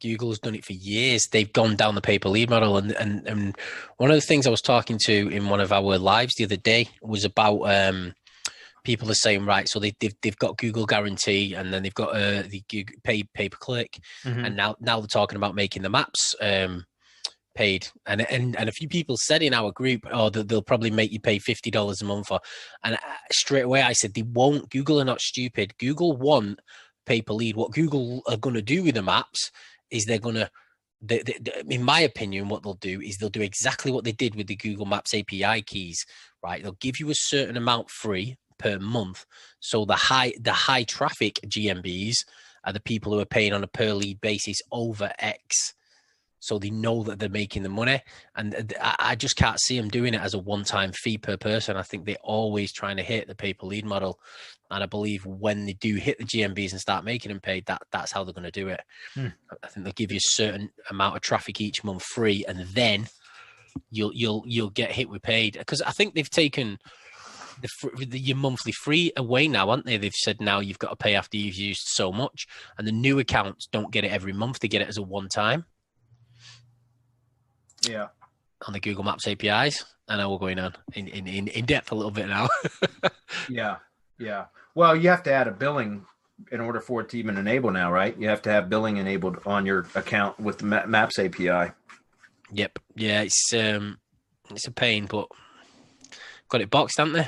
Google's done it for years. They've gone down the pay per lead model. And one of the things I was talking to in one of our lives the other day was about people are saying, right, so they've got Google Guarantee, and then they've got the pay per click, and now they're talking about making the maps paid. And a few people said in our group, oh, they'll probably make you pay $50 a month. And straight away I said, they won't. Google are not stupid. Google want pay per lead. What Google are going to do with the maps is they're going to, in my opinion, what they'll do is they'll do exactly what they did with the Google Maps API keys, right? They'll give you a certain amount free per month. So the high traffic GMBs are the people who are paying on a per lead basis over X. So they know that they're making the money, and I just can't see them doing it as a one-time fee per person. I think they're always trying to hit the pay-per-lead model, and I believe when they do hit the GMBs and start making them paid, that's how they're going to do it. I think they'll give you a certain amount of traffic each month free, and then you'll get hit with paid, because I think they've taken your monthly free away now, aren't they? They've said now you've got to pay after you've used so much, and the new accounts don't get it every month; they get it as a one-time. Yeah, on the Google Maps APIs. I know we're going on in depth a little bit now. Yeah. Well, you have to add a billing in order for it to even enable now, right? You have to have billing enabled on your account with the Maps API. Yep. Yeah, it's a pain, but got it boxed, haven't they?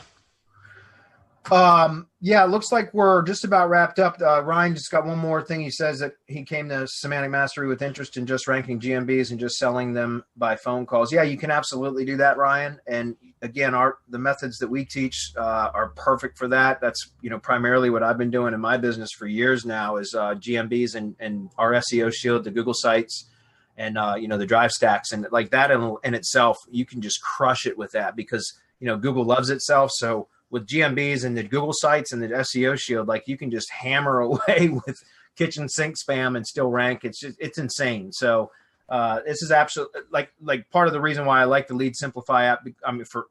Yeah, it looks like we're just about wrapped up. Ryan just got one more thing. He says that he came to Semantic Mastery with interest in just ranking GMBs and just selling them by phone calls. Yeah, you can absolutely do that, Ryan. And again, the methods that we teach are perfect for that. That's primarily what I've been doing in my business for years now is GMBs and our SEO Shield, the Google sites, and the Drive stacks, and like that in itself, you can just crush it with that, because Google loves itself. So with GMBs and the Google sites and the SEO Shield, like you can just hammer away with kitchen sink spam and still rank. It's insane. So this is absolutely like part of the reason why I like the Lead Simplify app. I mean, for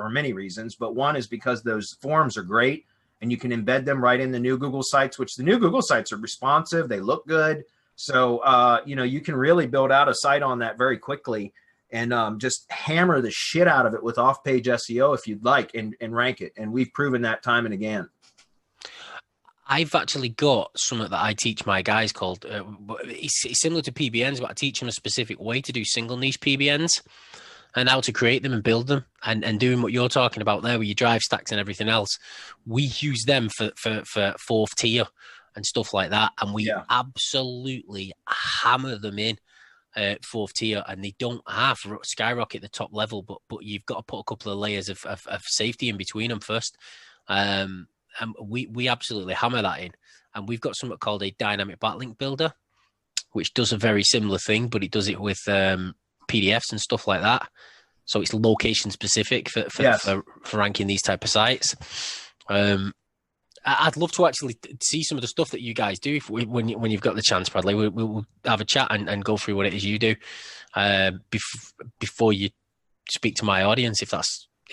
many reasons, but one is because those forms are great, and you can embed them right in the new Google sites, which the new Google sites are responsive. They look good. So, you can really build out a site on that very quickly and just hammer the shit out of it with off-page SEO if you'd like and rank it. And we've proven that time and again. I've actually got something that I teach my guys called, it's similar to PBNs, but I teach them a specific way to do single niche PBNs and how to create them and build them and doing what you're talking about there with your drive stacks and everything else. We use them for fourth tier and stuff like that. And we absolutely hammer them in fourth tier, and they don't have skyrocket the top level, but you've got to put a couple of layers of safety in between them first. And we absolutely hammer that in. And we've got something called a dynamic backlink builder, which does a very similar thing, but it does it with PDFs and stuff like that. So it's location specific for ranking these type of sites. I'd love to actually see some of the stuff that you guys do when you've got the chance, Bradley. We'll have a chat and go through what it is you do before you speak to my audience, if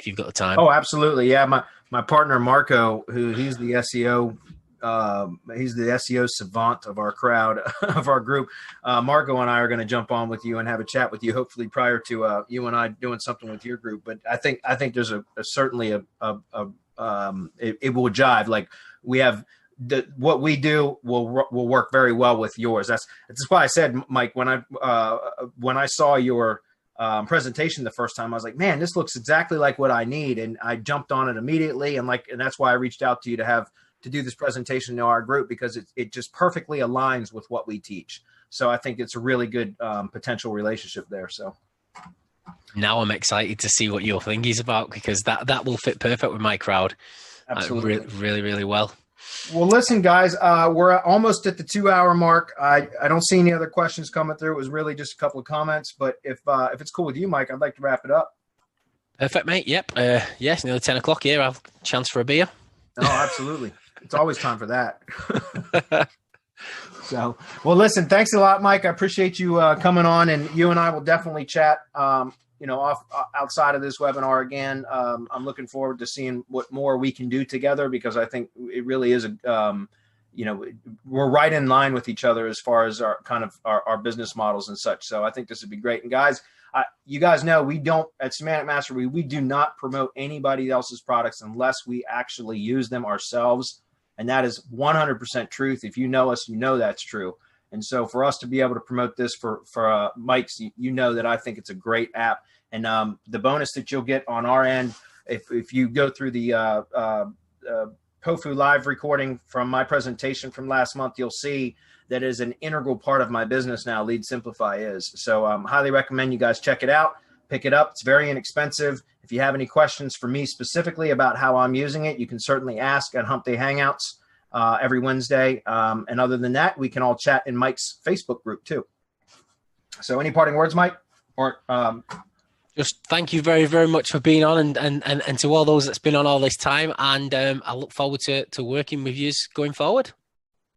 you've got the time. Oh, absolutely. Yeah. My partner, Marco, he's the SEO, he's the SEO savant of our crowd, of our group. Marco and I are going to jump on with you and have a chat with you, hopefully prior to you and I doing something with your group. But I think there's certainly it will jive. Like we have what we do will work very well with yours. That's why I said, Mike, when I saw your presentation the first time, I was like, man, this looks exactly like what I need. And I jumped on it immediately. And that's why I reached out to you to do this presentation to our group, because it just perfectly aligns with what we teach. So I think it's a really good potential relationship there. So now I'm excited to see what your thing is about, because that will fit perfect with my crowd. Absolutely. Really, really well. Well, listen, guys, we're almost at the 2-hour mark. I don't see any other questions coming through. It was really just a couple of comments, but if it's cool with you, Mike, I'd like to wrap it up. Perfect, mate. Yep. Yes, nearly 10 o'clock here. I'll have a chance for a beer. Oh, absolutely. It's always time for that. So, well, listen, thanks a lot, Mike. I appreciate you coming on, and you and I will definitely chat, outside of this webinar again. I'm looking forward to seeing what more we can do together, because I think it really is we're right in line with each other as far as our business models and such. So I think this would be great. And guys, you guys know we don't at Semantic Mastery, we do not promote anybody else's products unless we actually use them ourselves. And that is 100% truth. If you know us, you know that's true. And so for us to be able to promote this for Mike's, you know that I think it's a great app. And the bonus that you'll get on our end, if you go through the POFU live recording from my presentation from last month, you'll see that is an integral part of my business now, Lead Simplify is. So highly recommend you guys check it out, pick it up. It's very inexpensive. If you have any questions for me specifically about how I'm using it, you can certainly ask at Hump Day Hangouts every Wednesday. And other than that, we can all chat in Mike's Facebook group too. So any parting words, Mike? Or just thank you very, very much for being on, and to all those that's been on all this time. And I look forward to working with you going forward.